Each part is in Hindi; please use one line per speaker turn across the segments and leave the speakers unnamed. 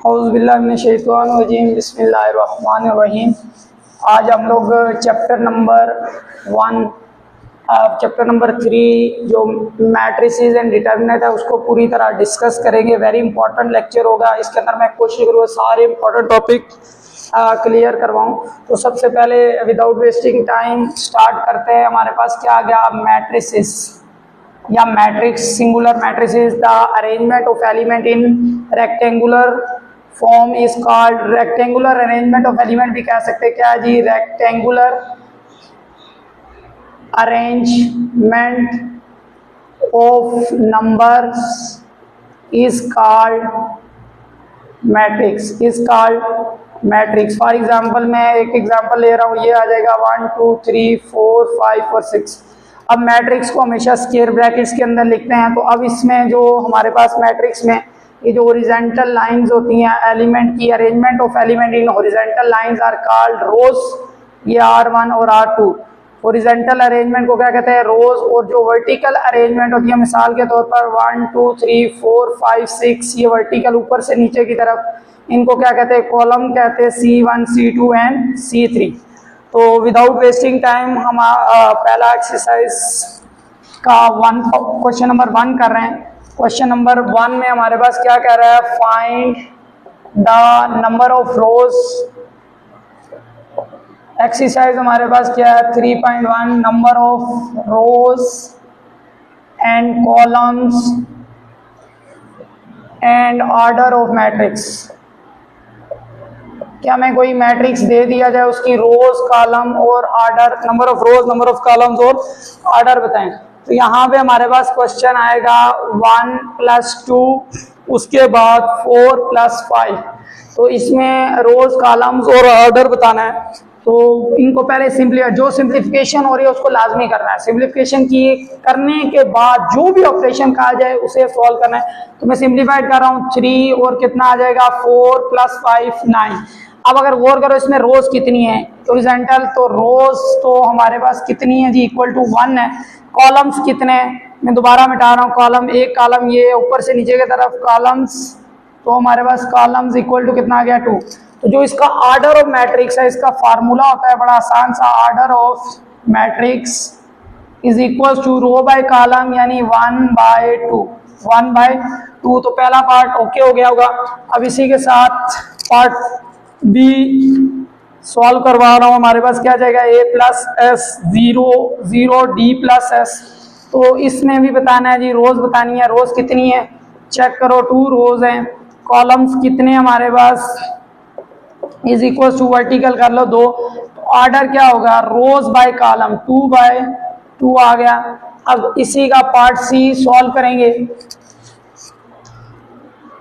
औज़ुबिल्लाहिमिनश्शैतानिर्रजीम बिस्मिल्लाहिर्रहमानिर्रहीम। आज हम लोग चैप्टर नंबर 3 जो मैट्रिसेस एंड डिटर्मिनेंट है उसको पूरी तरह डिस्कस करेंगे। वेरी इंपॉर्टेंट लेक्चर होगा। इसके अंदर मैं कोशिश करूँगा सारे इंपॉर्टेंट टॉपिक क्लियर करवाऊँ। तो सबसे पहले विदाउट वेस्टिंग टाइम स्टार्ट करते हैं। हमारे पास क्या आ गया, मैट्रिसेस या matrix. Singular matrices, the arrangement of element in rectangular form is called. Rectangular arrangement of element भी कह सकते हैं। क्या है जी, rectangular arrangement of numbers is called matrix, is called matrix. For example मैं एक एग्जाम्पल ले रहा हूँ, ये आ जाएगा 1 2 3 4 5 और 6। अब मैट्रिक्स को हमेशा स्क्वायर ब्रैकेट्स के अंदर लिखते हैं। तो अब इसमें जो हमारे पास मैट्रिक्स में ये जो हॉरिजॉन्टल लाइंस होती हैं एलिमेंट की, arrangement of element in horizontal lines are called rows. ये R1 और R2 हॉरिजॉन्टल अरेंजमेंट को क्या कहते हैं, रोज। और जो वर्टिकल अरेंजमेंट होती है, मिसाल के तौर पर 1 2 3 4 5 6, ये वर्टिकल ऊपर से नीचे की तरफ, इनको क्या कहते हैं, कॉलम कहते हैं, C1 C2 एंड C3। तो विदाउट वेस्टिंग टाइम हम पहला एक्सरसाइज का क्वेश्चन नंबर 1 कर रहे हैं। क्वेश्चन नंबर 1 में हमारे पास क्या कह रहा है, find the number of rose. Exercise हमारे पास क्या है, 3.1 number of rose and columns and order of matrix. क्या हमें कोई मैट्रिक्स दे दिया जाए, उसकी रोज, कॉलम और order, number of rose, number of columns और ऑर्डर बताएं। तो यहाँ पे हमारे पास क्वेश्चन आएगा 1 + 2, उसके बाद 4 + 5। तो इसमें रोज, कॉलम्स और ऑर्डर बताना है। तो इनको पहले जो सिंप्लीफिकेशन हो रही है उसको लाजमी करना है। सिंप्लीफिकेशन की करने के बाद जो भी ऑपरेशन कहा जाए उसे सॉल्व करना है। तो मैं सिंप्लीफाइड कर रहा हूँ, 3 और कितना आ जाएगा, 4 + 5 9। अब अगर गौर करो इसमें रोज कितनी है, हॉरिजॉन्टल, तो रोज तो हमारे पास कितनी है जी, इक्वल टू 1 है। कॉलम्स कितने हैं, मैं दोबारा मिटा रहा हूँ, कॉलम एक कॉलम ये ऊपर से नीचे की तरफ कॉलम्स, तो हमारे पास कॉलम्स इक्वल टू कितना आ गया, 2। तो जो इसका ऑर्डर ऑफ मैट्रिक्स है, इसका फार्मूला होता है बड़ा आसान सा, order of matrix is equal to row by column, यानी 1/2, 1/2। तो पहला पार्ट ओके हो गया होगा। अब इसी के साथ पार्ट बी सॉल्व करवा रहा हूँ। हमारे पास क्या जाएगा, A + S 0 0 D + S। तो इसमें भी बताना है जी, रोज बतानी है, रोज कितनी है चेक करो, 2 रोज हैं। कॉलम्स कितने हमारे पास, इज इक्वल टू वर्टिकल कर लो 2। तो ऑर्डर क्या होगा, रोज बाय कॉलम, 2/2 आ गया। अब इसी का पार्ट सी सॉल्व करेंगे।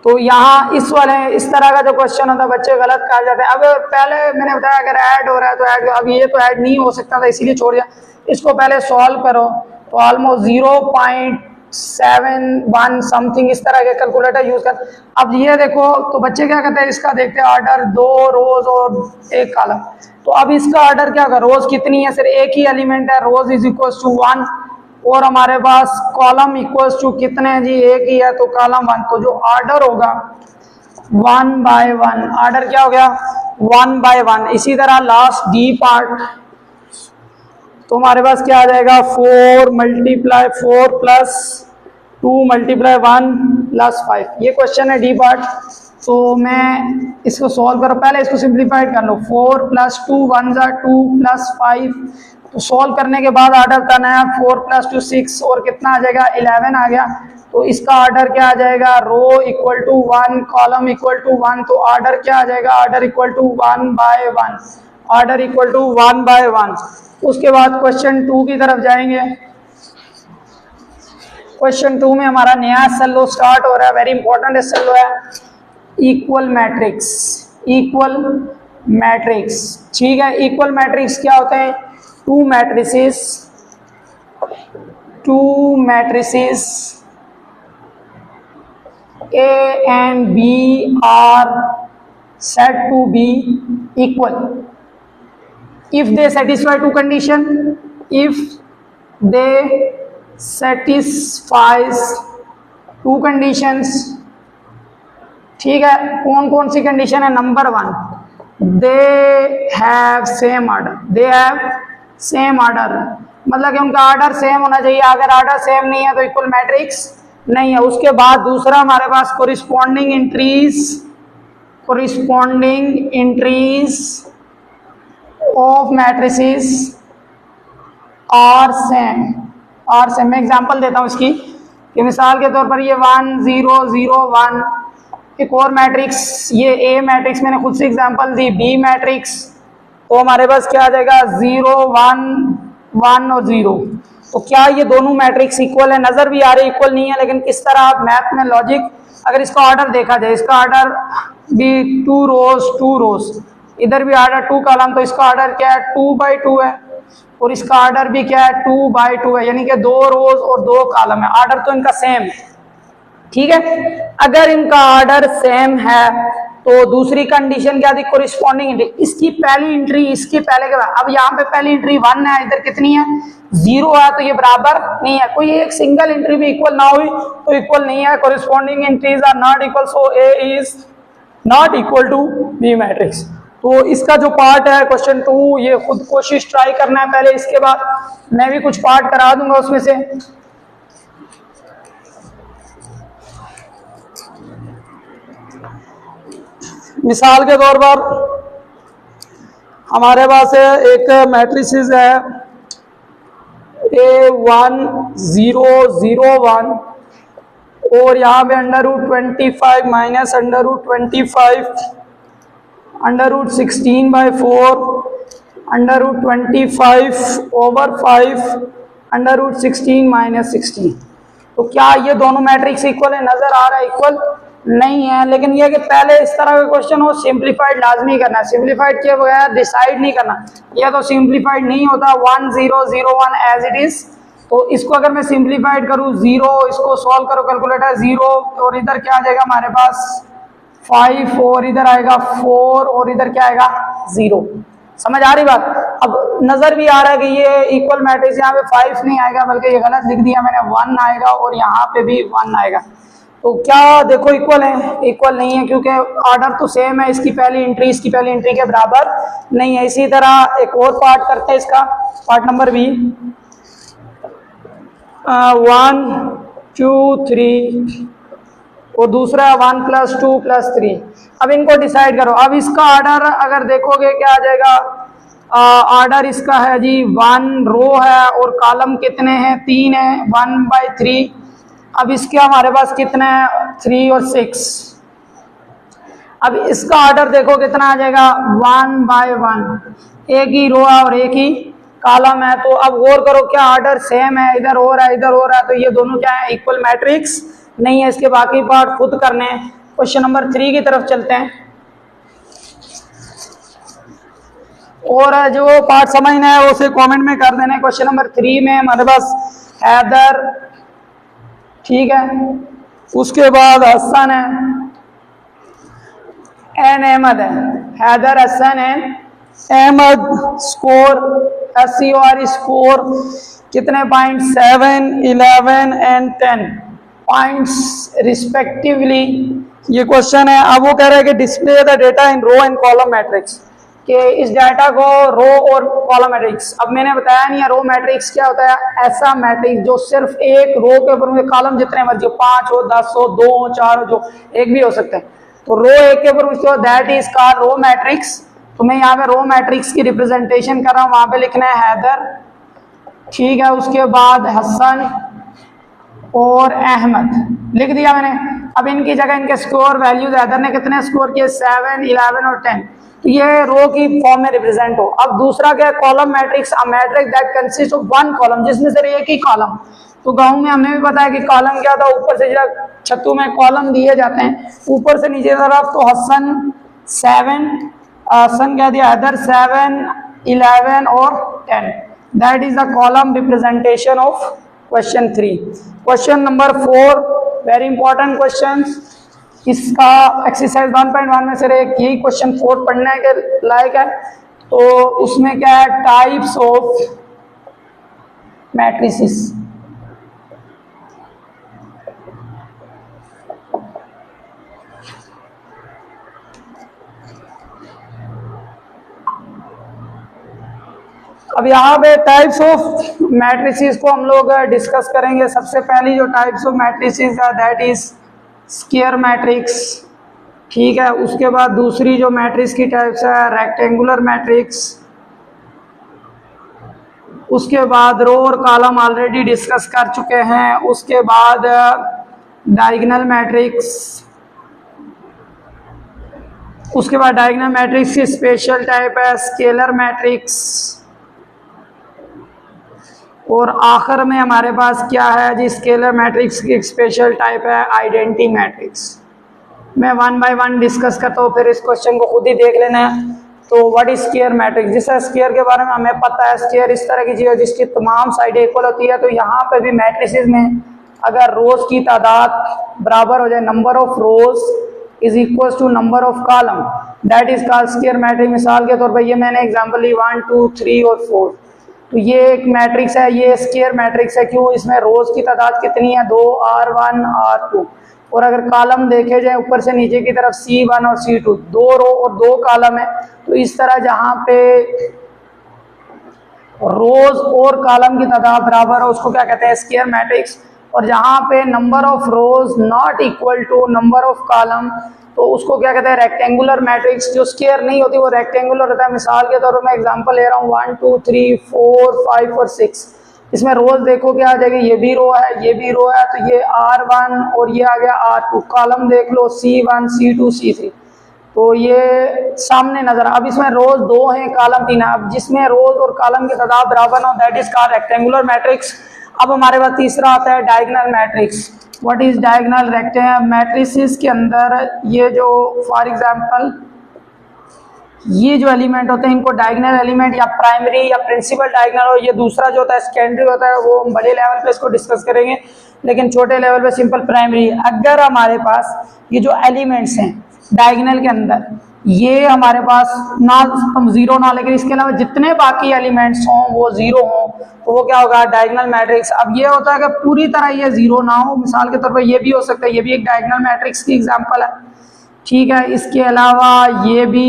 तो यहाँ इस तरह का जो क्वेश्चन होता है बच्चे गलत कर जाते हैं। अब पहले मैंने बताया अगर ऐड हो रहा है तो ऐड, अब ये तो ऐड नहीं हो सकता था इसीलिए छोड़ दिया। इसको पहले सॉल्व करो तो ऑलमोस्ट 0.71 समथिंग इस तरह के कैलकुलेटर यूज कर। अब ये देखो तो बच्चे क्या कहते हैं, इसका देखते हैं ऑर्डर, 2 रोज और 1 कॉलम। तो अब इसका ऑर्डर क्या होगा, रोज कितनी है, सिर्फ एक ही एलिमेंट है, रोज इज इक्वल टू 1। और हमारे पास कॉलम इक्वल्स टू कितने हैं जी, एक ही है, तो कॉलम 1। तो जो ऑर्डर होगा 1/1, ऑर्डर क्या हो गया 1/1। इसी तरह लास्ट डी पार्ट, तो हमारे पास क्या आ जाएगा, 4 + 2 × 1 + 5। ये क्वेश्चन है डी पार्ट। तो मैं इसको सॉल्व करो, पहले इसको सिंप्लीफाइड कर लो, 4 + 2 1 = 2 + 5। तो सॉल्व करने के बाद ऑर्डर करना है, 4 + 2 6 और कितना आ जाएगा, 11 आ गया। तो इसका ऑर्डर क्या आ जाएगा, row equal to 1, column equal to 1। तो ऑर्डर क्या आ जाएगा, order equal to 1/1, order equal to 1/1। उसके बाद क्वेश्चन 2 की तरफ जाएंगे। क्वेश्चन 2 में हमारा नया सल्लो स्टार्ट हो रहा है, वेरी इंपॉर्टेंट सल्लो है, इक्वल मैट्रिक्स। इक्वल मैट्रिक्स, ठीक है। इक्वल मैट्रिक्स क्या होते हैं, two matrices A and B are said to be equal if they satisfy two conditions. If they satisfies two conditions, ठीक है, कौन कौन सी कंडीशन है? Number 1, they have same order, they have same order, मतलब कि उनका ऑर्डर सेम होना चाहिए। अगर ऑर्डर सेम नहीं है तो इक्वल मैट्रिक्स नहीं है। उसके बाद दूसरा हमारे पास corresponding entries of matrices are same. मैं एग्जांपल देता हूं इसकी, कि मिसाल के तौर पर ये 1 0 0 1, एक और मैट्रिक्स, ये ए मैट्रिक्स मैंने खुद से एग्जांपल दी, बी मैट्रिक्स, तो हमारे पास क्या आ जाएगा 0 1 1 और 0। तो क्या ये दोनों मैट्रिक्स इक्वल है? नजर भी आ रही इक्वल नहीं है, लेकिन किस तरह आप मैथ में लॉजिक, अगर इसका ऑर्डर देखा जाए, इसका ऑर्डर भी 2 रोज, इधर भी ऑर्डर 2 कॉलम, तो इसका ऑर्डर क्या है 2 बाई 2 है, और इसका ऑर्डर भी क्या है 2 बाई 2 है, यानी कि 2 रोज और 2 कॉलम है, ऑर्डर तो इनका सेम है। ठीक है, अगर इनका ऑर्डर सेम है तो दूसरी कंडीशन क्या थी? कोरिस्पॉन्डिंग एंट्री, इसकी पहली एंट्री इसके पहले के बाद। अब यहाँ पे पहली एंट्री 1 है, इधर कितनी है 0 है, तो ये बराबर नहीं है। कोई एक सिंगल एंट्री भी इक्वल ना हुई तो इक्वल नहीं है। Corresponding entries are not equal, so A is not equal to B matrix. तो इसका जो पार्ट है क्वेश्चन 2, ये खुद कोशिश ट्राई करना है पहले, इसके बाद मैं भी कुछ पार्ट करा दूंगा उसमें से। मिसाल के तौर पर हमारे पास एक मैट्रिसेस है A1 0 0 1, और यहाँ पे √25 माइनस √25 √16/4 √25/5 √16 माइनस 16। तो क्या ये दोनों मैट्रिक्स इक्वल है? नजर आ रहा है इक्वल नहीं है, लेकिन यह कि पहले इस तरह का क्वेश्चन हो सिंप्लीफाइड लाजमी करना है, सिंप्लीफाइड किए बगैर डिसाइड नहीं करना। यह तो सिंप्लीफाइड नहीं होता 1 0 0 1 एज इट इज। तो इसको अगर मैं सिंप्लीफाइड करूं 0, इसको सॉल्व करो कैलकुलेटर 0, और इधर क्या आ जाएगा हमारे पास 5, और इधर आएगा 4, और इधर क्या आएगा 0। समझ आ रही बात? अब नजर भी आ रहा है कि ये इक्वल मैट्रिक्स, यहाँ पे 5 नहीं आएगा, बल्कि ये गलत लिख दिया मैंने, 1 आएगा, और यहाँ पे भी 1 आएगा। तो क्या देखो इक्वल है? इक्वल नहीं है, क्योंकि ऑर्डर तो सेम है, इसकी पहली एंट्री के बराबर नहीं है। इसी तरह एक और पार्ट करते हैं इसका, पार्ट नंबर बी, 1 2 3, और दूसरा 1 + 2 + 3। अब इनको डिसाइड करो। अब इसका ऑर्डर अगर देखोगे क्या आ जाएगा, ऑर्डर इसका है जी 1 रो है, और कॉलम कितने हैं 3 है, 1/3। अब इसके हमारे पास कितने हैं 3 और 6। अब इसका ऑर्डर देखो कितना आ जाएगा 1/1, एक ही रो है और एक ही कॉलम है। तो अब गौर करो, क्या ऑर्डर सेम है? इधर हो रहा है, इधर हो रहा है, तो ये दोनों क्या है? इक्वल मैट्रिक्स नहीं है। इसके बाकी पार्ट खुद करने हैं। क्वेश्चन नंबर 3 की तरफ चलते हैं, और जो पार्ट समझना है उसे कमेंट में कर देना। क्वेश्चन नंबर 3 में हमारे पास हैदर, ठीक है, उसके बाद हसन है, एन अहमद है, हैदर हसन है अहमद, स्कोर SCOR स्कोर कितने पॉइंट 7 11 एंड 10 पॉइंट्स रिस्पेक्टिवली। ये क्वेश्चन है। अब वो कह रहा है कि display the data in row and column matrix, कि इस डाटा को रो और कॉलम मैट्रिक्स। अब मैंने बताया नहीं है रो मैट्रिक्स क्या होता है, ऐसा मैट्रिक्स जो सिर्फ एक रो के ऊपर कॉलम जितने मर्जी 5 हो 10 हो 2 हो 4 हो, जो एक भी हो सकते हैं, तो रो एक के ऊपर that is called row matrix. तो मैं यहाँ पे रो मैट्रिक्स की रिप्रेजेंटेशन कर रहा हूँ, वहां पे लिखना है हैदर, ठीक है, उसके बाद हसन और अहमद लिख दिया मैंने। अब इनकी जगह इनके स्कोर वैल्यूज, हैदर ने कितने स्कोर किए 7 11 और 10, तो ये रो की फॉर्म में रिप्रेजेंट हो। अब दूसरा क्या है column matrix, a matrix that consist of one column, जिसमें से एक ही कॉलम। तो गांव में हमें भी पता है कि कॉलम क्या था, ऊपर से छत्तू में कॉलम दिए जाते हैं ऊपर से नीचे तरफ। तो हसन 7, हसन क्या दिया हैदर 7 11 और 10, that is the column representation of question 3। Question number 4 very important question, इसका एक्सरसाइज 1.1 में से एक यही क्वेश्चन 4 पढ़ने के लायक है। तो उसमें क्या है, टाइप्स ऑफ मैट्रिसेस। अब यहाँ पे टाइप्स ऑफ मैट्रिसेस को हम लोग डिस्कस करेंगे। सबसे पहली जो टाइप्स ऑफ मैट्रिसेस है दैट इज स्क्वायर मैट्रिक्स, ठीक है। उसके बाद दूसरी जो मैट्रिक्स की टाइप्स है रेक्टेंगुलर मैट्रिक्स, उसके बाद रो और कॉलम ऑलरेडी डिस्कस कर चुके हैं। उसके बाद डायगोनल मैट्रिक्स, उसके बाद डायगोनल मैट्रिक्स की स्पेशल टाइप है स्केलर मैट्रिक्स, और आखिर में हमारे पास क्या है जी, स्केलर मैट्रिक्स की स्पेशल टाइप है आइडेंटिटी मैट्रिक्स। मैं वन बाय वन डिस्कस करता हूँ, फिर इस क्वेश्चन को खुद ही देख लेना है। तो व्हाट इज स्क्वायर मैट्रिक्स? जिससे स्क्वायर के बारे में हमें पता है, स्क्वायर इस तरह की चीज है जिसकी तमाम साइडें इक्वल होती है। तो यहाँ पे भी मैट्रिसेस में अगर रोज की तादाद बराबर हो जाए, number of rows is equal to number of column, that is called square matrix. मिसाल के तौर पर ये मैंने एग्जाम्पल ली 1 2 3 और 4, तो ये एक मैट्रिक्स है, ये स्क्वायर मैट्रिक्स है। क्यों? इसमें रोज की तादाद कितनी है? 2 R1 R2। और अगर कॉलम देखे जाए ऊपर से नीचे की तरफ C1 और C2, 2 रो और 2 कॉलम है। तो इस तरह जहां पे रोज और कॉलम की तादाद बराबर है उसको क्या कहते हैं? Square matrix. और जहां पे number of rows not equal to number of column, तो उसको क्या कहते हैं? Rectangular matrix. जो स्क्वायर नहीं होती वो रेक्टेंगुलर होता है। मिसाल के तौर पर मैं एग्जांपल ले रहा हूँ 1 2 3 4 5 और 6। इसमें रोज देखो क्या आ जाएगी, ये भी रो है, ये भी रो है, तो ये R1 और ये आ गया R2। कॉलम देख लो C1 C2 C3, तो ये सामने नजर। अब इसमें रोज 2 हैं, कॉलम 3 है। अब जिसमें रोज और कॉलम की तादाद बराबर हो that is called rectangular matrix. अब हमारे पास तीसरा आता है diagonal matrix. What is diagonal? Rectangle matrices के अंदर ये जो फॉर एग्जांपल ये जो एलिमेंट होते हैं इनको डायगोनल एलिमेंट या प्राइमरी या प्रिंसिपल डायगोनल, और ये दूसरा जो होता है सेकेंडरी होता है, वो हम बड़े लेवल पे इसको डिस्कस करेंगे, लेकिन छोटे लेवल पे सिंपल प्राइमरी। अगर हमारे पास ये जो एलिमेंट्स हैं डायगोनल के अंदर, ये हमारे पास ना जीरो ना, लेकिन इसके अलावा जितने बाकी एलिमेंट्स हों वो जीरो हों, तो वो क्या होगा? Diagonal matrix. अब ये होता है कि पूरी तरह ये जीरो ना हो, मिसाल के तौर पर ये भी हो सकता है, ये भी एक डायगोनल मैट्रिक्स की एग्जांपल है, ठीक है। इसके अलावा ये भी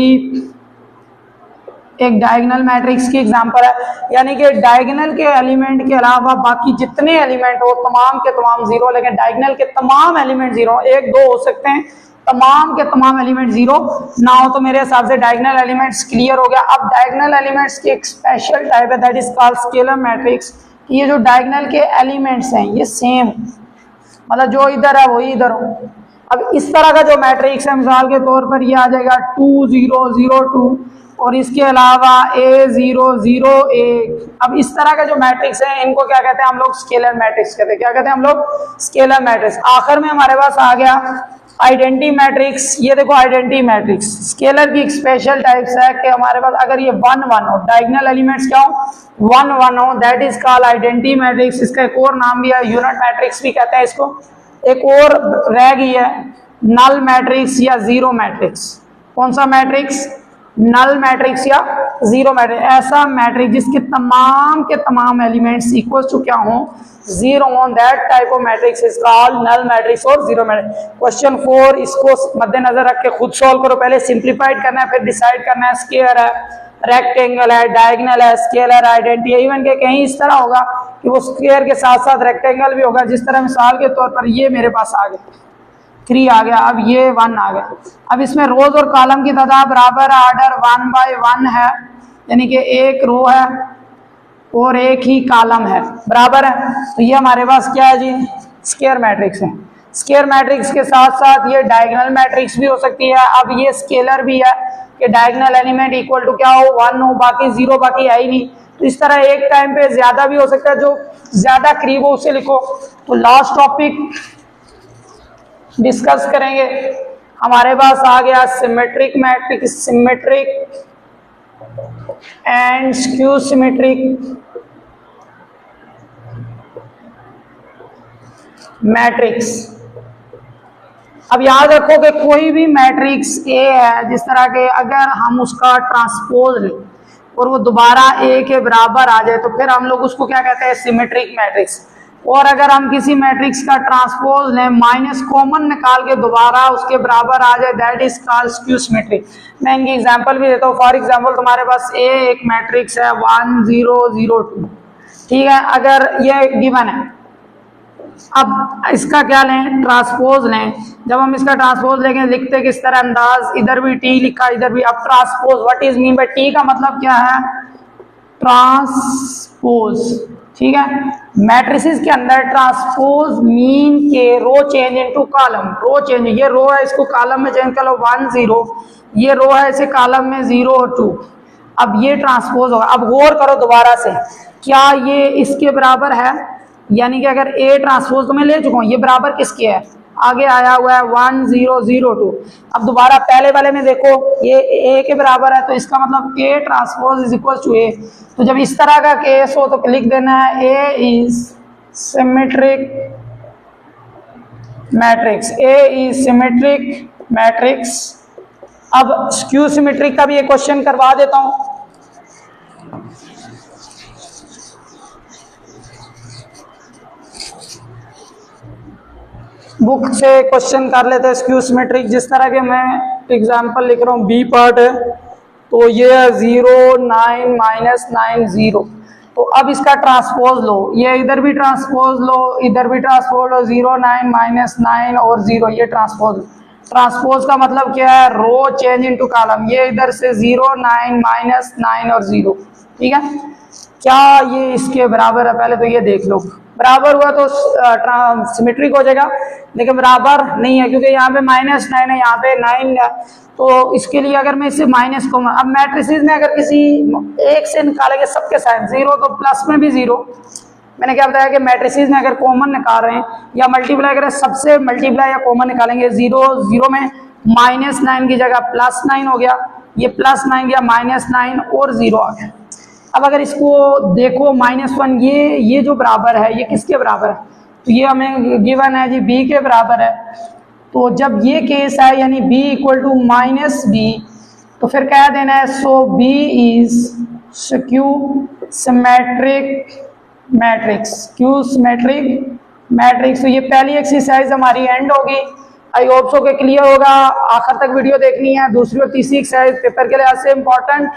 एक डायगोनल मैट्रिक्स की एग्जांपल है, यानी कि डायगोनल के एलिमेंट के अलावा बाकी जितने एलिमेंट हो तमाम के तमाम जीरो, लेकिन डायगोनल के तमाम एलिमेंट जीरो। 1 2 हो सकते हैं, तमाम के तमाम एलिमेंट जीरो ना हो, तो मेरे हिसाब से डायगोनल एलिमेंट्स क्लियर हो गया। अब डायगोनल एलिमेंट्स की एक स्पेशल टाइप है that is called scalar matrix. ये जो डायगोनल के एलिमेंट्स हैं ये सेम, मतलब जो इधर है वही इधर हो। अब इस तरह का जो मैट्रिक्स है, मिसाल के तौर पर ये आ जाएगा 2 0 0 2, और इसके अलावा A0 0 1। अब इस तरह का जो मैट्रिक्स है इनको क्या कहते हैं हम लोग? स्केलर मैट्रिक्स कहते हैं। क्या कहते हैं हम लोग? Scalar matrix. आखिर में हमारे पास आ गया आइडेंटिटी मैट्रिक्स। ये देखो आइडेंटिटी मैट्रिक्स स्केलर की एक स्पेशल टाइप्स है कि हमारे पास अगर ये 1 1 हो, डायगोनल एलिमेंट्स क्या हो? 1 1 हो, that is called identity matrix. इसका एक और नाम भी है, यूनिट मैट्रिक्स भी कहते हैं इसको। एक और रह गई है नल मैट्रिक्स या जीरो मैट्रिक्स। कौन सा मैट्रिक्स? नल मैट्रिक्स या जीरो मैट्रिक्स। ऐसा मैट्रिक्स जिसके तमाम के तमाम एलिमेंट्स इक्वल टू क्या हो? जीरो हो, that type of matrix is called null matrix और जीरो मैट्रिक्स। क्वेश्चन 4 इसको मद्देनजर रख के खुद सॉल्व करो। पहले सिंप्लीफाइड करना है, फिर डिसाइड करना है स्क्वायर है, रेक्टेंगल है, डायगोनल है, स्केलर, आइडेंटिटी है। इवन के कहीं इस तरह होगा कि वो स्क्वायर के साथ साथ रेक्टेंगल भी होगा। जिस तरह मिसाल के तौर पर ये मेरे पास आ गया 3 आ गया, अब ये 1 आ गया। अब इसमें रोज और कॉलम की तादाद बराबर है, ऑर्डर 1 बाय 1 है, यानी कि एक रो है और एक ही कॉलम है, बराबर है। तो ये हमारे पास क्या है जी? स्क्वायर मैट्रिक्स है। स्क्वायर मैट्रिक्स के साथ साथ ये डायगोनल मैट्रिक्स भी हो सकती है। अब ये स्केलर भी है कि डायगोनल एलिमेंट इक्वल टू क्या हो? 1 हो, बाकी जीरो, बाकी है ही नहीं। तो इस तरह एक टाइम पे ज्यादा भी हो सकता है, जो ज्यादा करीब हो उसे लिखो। तो लास्ट टॉपिक डिस्कस करेंगे, हमारे पास आ गया symmetric matrix, symmetric and skew symmetric matrix. अब याद रखो कि कोई भी मैट्रिक्स ए है, जिस तरह के अगर हम उसका ट्रांसपोज लें और वो दोबारा ए के बराबर आ जाए तो फिर हम लोग उसको क्या कहते हैं? Symmetric matrix. और अगर हम किसी मैट्रिक्स का ट्रांसपोज लें, माइनस कॉमन निकाल के दोबारा उसके बराबर आ जाए, that is called skew symmetric. मैं इनकी एग्जांपल भी देता हूँ। फॉर एग्जांपल तुम्हारे पास ए एक मैट्रिक्स है 1 0 0 2, ठीक है, अगर ये गिवन है, अब इसका क्या लें, ट्रांसपोज लें। जब हम इसका ट्रांसपोज लेंगे लिखते किस तरह अंदाज, इधर भी टी लिखा इधर भी। अब transpose what is mean by T का मतलब क्या है, ट्रांसपोज, ठीक है। मैट्रिसेस के अंदर ट्रांसपोज मीन के रो चेंज इनटू कॉलम, रो चेंज, ये रो है इसको कॉलम में चेंज कर लो 1 0, ये रो है इसे कॉलम में 0 और 2, अब ये ट्रांसपोज होगा। अब गौर करो दोबारा से, क्या ये इसके बराबर है, यानी कि अगर ए ट्रांसपोज तो मैं ले चुका हूँ, ये बराबर किसके है, आगे आया हुआ है 1 0 0 2। अब दोबारा पहले वाले में देखो ये ए के बराबर है, तो इसका मतलब A transpose is equal to A. तो जब इस तरह का केस हो तो लिख देना है A is symmetric matrix, A is symmetric matrix. अब स्क्यू सिमेट्रिक का भी एक क्वेश्चन करवा देता हूं। बुक से क्वेश्चन कर लेते हैं स्क्यू सिमेट्रिक। जिस तरह के मैं एग्जांपल लिख रहा हूँ, बी पार्ट है तो ये है 0 9 -9 0, तो अब इसका ट्रांसपोज लो, ये इधर भी ट्रांसपोज लो, इधर भी ट्रांसपोज लो, 0 9 -9 और 0, ये ट्रांसपोज। ट्रांसपोज का मतलब क्या है, रो चेंज इनटू कॉलम, ये इधर से 0 9 -9 और 0, ठीक है। क्या ये इसके बराबर है, पहले तो ये देख लो, बराबर हुआ तो सिमेट्रिक हो जाएगा, लेकिन बराबर नहीं है क्योंकि यहाँ पे -9 है, यहाँ पे 9 है, तो इसके लिए अगर मैं इसे माइनस को, अब मैट्रिसेस में अगर किसी एक से निकालेंगे सबके साइन 0 तो प्लस में भी 0। मैंने क्या बताया कि मैट्रिसेस में अगर कॉमन निकाल रहे हैं या मल्टीप्लाई करें, सबसे मल्टीप्लाई या कॉमन निकालेंगे, 0 0 में -9 की जगह +9 हो गया, ये +9 गया, -9 और 0 आ गया। अब अगर इसको देखो -1, ये जो बराबर है ये किसके बराबर है, तो ये हमें गिवन है जी b के बराबर है। तो जब ये केस है यानी b = -b, तो फिर क्या देना है, सो b is skew symmetric matrix, skew symmetric matrix. तो ये पहली एक्सरसाइज हमारी एंड होगी। आई होप सो के क्लियर होगा, आखिर तक वीडियो देखनी है। दूसरी और तीसरी एक्सरसाइज पेपर के लिहाज से इम्पोर्टेंट।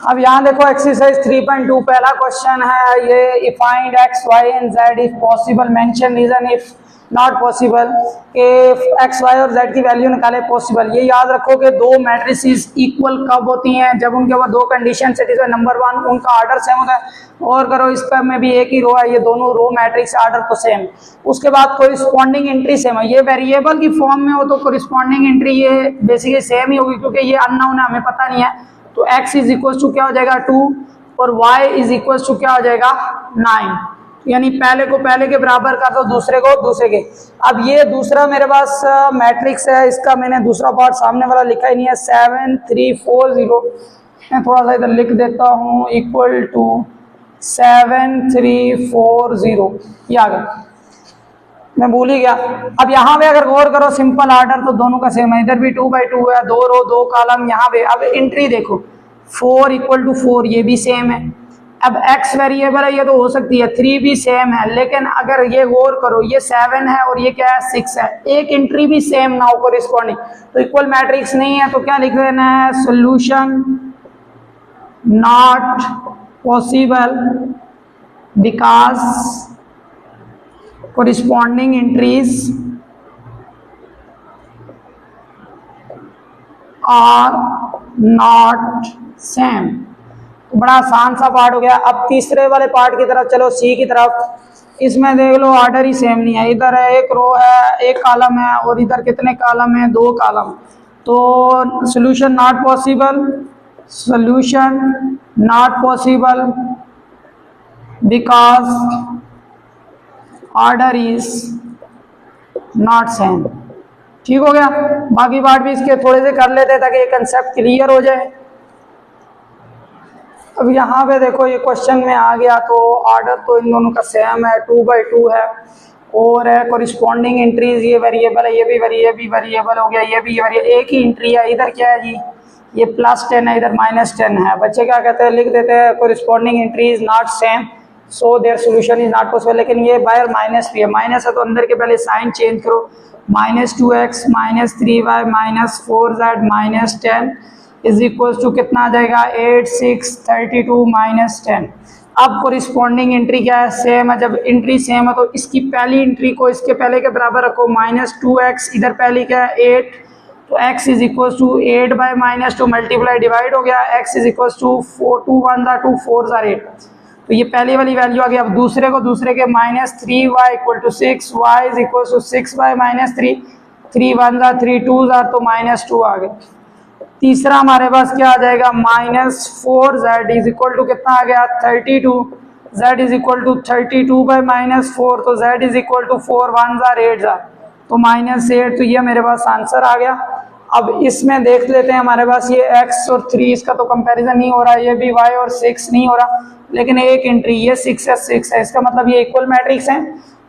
अब यहाँ देखो एक्सरसाइज 3.2 पहला क्वेश्चन है ये, find x y and z if possible, mention reason if not possible, के x y और z की वैल्यू निकाले पॉसिबल। ये याद रखो कि दो मैट्रिसेस इक्वल कब होती हैं, जब उनके ऊपर दो कंडीशन सेटिस्फाई, नंबर 1 उनका ऑर्डर सेम होता है। और करो इस पर में भी एक ही रो है, ये दोनों रो मैट्रिक्स ऑर्डर तो सेम, उसके बाद कोरिस्पॉन्डिंग एंट्री सेम है। ये वेरिएबल की फॉर्म में हो तो कोरिस्पॉन्डिंग एंट्री ये बेसिकली सेम ही होगी, क्योंकि ये अननोन है, हमें पता नहीं है। तो x इज इक्वल टू क्या हो जाएगा 2 और y इज इक्वल टू क्या हो जाएगा 9, यानी पहले को पहले के बराबर कर दो, दूसरे को दूसरे के। अब ये दूसरा मेरे पास मैट्रिक्स है, इसका मैंने दूसरा पार्ट सामने वाला लिखा ही नहीं है, 7 3 4 0। मैं थोड़ा सा इधर लिख देता हूँ, इक्वल टू 7 3 4 0, ये आ गया, मैं भूल ही गया। अब यहाँ पे अगर गौर करो सिंपल ऑर्डर तो दोनों का सेम है, इधर भी 2/2 है, 2 रो 2 कॉलम यहाँ पे। अब एंट्री देखो 4 = 4, ये भी सेम है। अब x वेरिएबल है, ये तो हो सकती है, 3 भी सेम है, लेकिन अगर ये गौर करो ये 7 है और ये क्या है 6 है, एक एंट्री भी सेम ना हो कोरिस्पॉन्डिंग, तो इक्वल मैट्रिक्स नहीं है। तो क्या लिख देना है, solution not possible because corresponding entries are not same। तो बड़ा आसान सा पार्ट हो गया। अब तीसरे वाले पार्ट की तरफ चलो, सी की तरफ। इसमें देख लो ऑर्डर ही सेम नहीं है, इधर है एक रो है एक कॉलम है और इधर कितने कॉलम है 2 कॉलम। तो solution not possible, solution not possible because order is not same. ठीक हो गया, बाकी पार्ट भी इसके थोड़े से कर लेते हैं ताकि ये कंसेप्ट क्लियर हो जाए। अब यहाँ पे देखो ये क्वेश्चन में आ गया, तो ऑर्डर तो इन दोनों का सेम है, 2/2 है और है कोरिस्पॉन्डिंग एंट्रीज, ये वेरिएबल है, ये भी वेरिएबल हो गया, ये भी एक ही एंट्री है। इधर क्या है जी, ये +10 है, इधर -10 है। बच्चे क्या कहते हैं, लिख देते हैं corresponding entries not same, so there solution is not possible. लेकिन ये बाय माइनस भी है, माइनस है तो अंदर के पहले साइन चेंज करो, -2x -3y -4z -10 is equal to कितना आ जाएगा 8 6 32 -10। अब कोरिस्पॉन्डिंग एंट्री क्या है, सेम है। जब एंट्री सेम है तो इसकी पहली एंट्री को इसके पहले के बराबर रखो, -2x, इधर पहली क्या है 8, तो x is equal to 8 by -2 multiply divide हो गया, x इज इक्वल टू 4 2 1 2 4 8, तो ये पहली वाली वैल्यू आ गई। अब दूसरे को दूसरे के -3y equal to 6, y is equal to 6 by -3, 3 1 3 2 तो -2 आ गए। तीसरा हमारे पास क्या आ जाएगा, -4z इज इक्वल टू कितना आ गया 32, z is equal to 32 by -4, तो z इज इक्वल टू 4 1 8 तो -8, तो ये मेरे पास आंसर आ गया। अब इसमें देख लेते हैं, हमारे पास ये x और 3 इसका तो कंपैरिजन नहीं हो रहा, ये भी y और 6 नहीं हो रहा, लेकिन एक एंट्री ये 6 है 6 है, इसका मतलब ये इक्वल मैट्रिक्स है।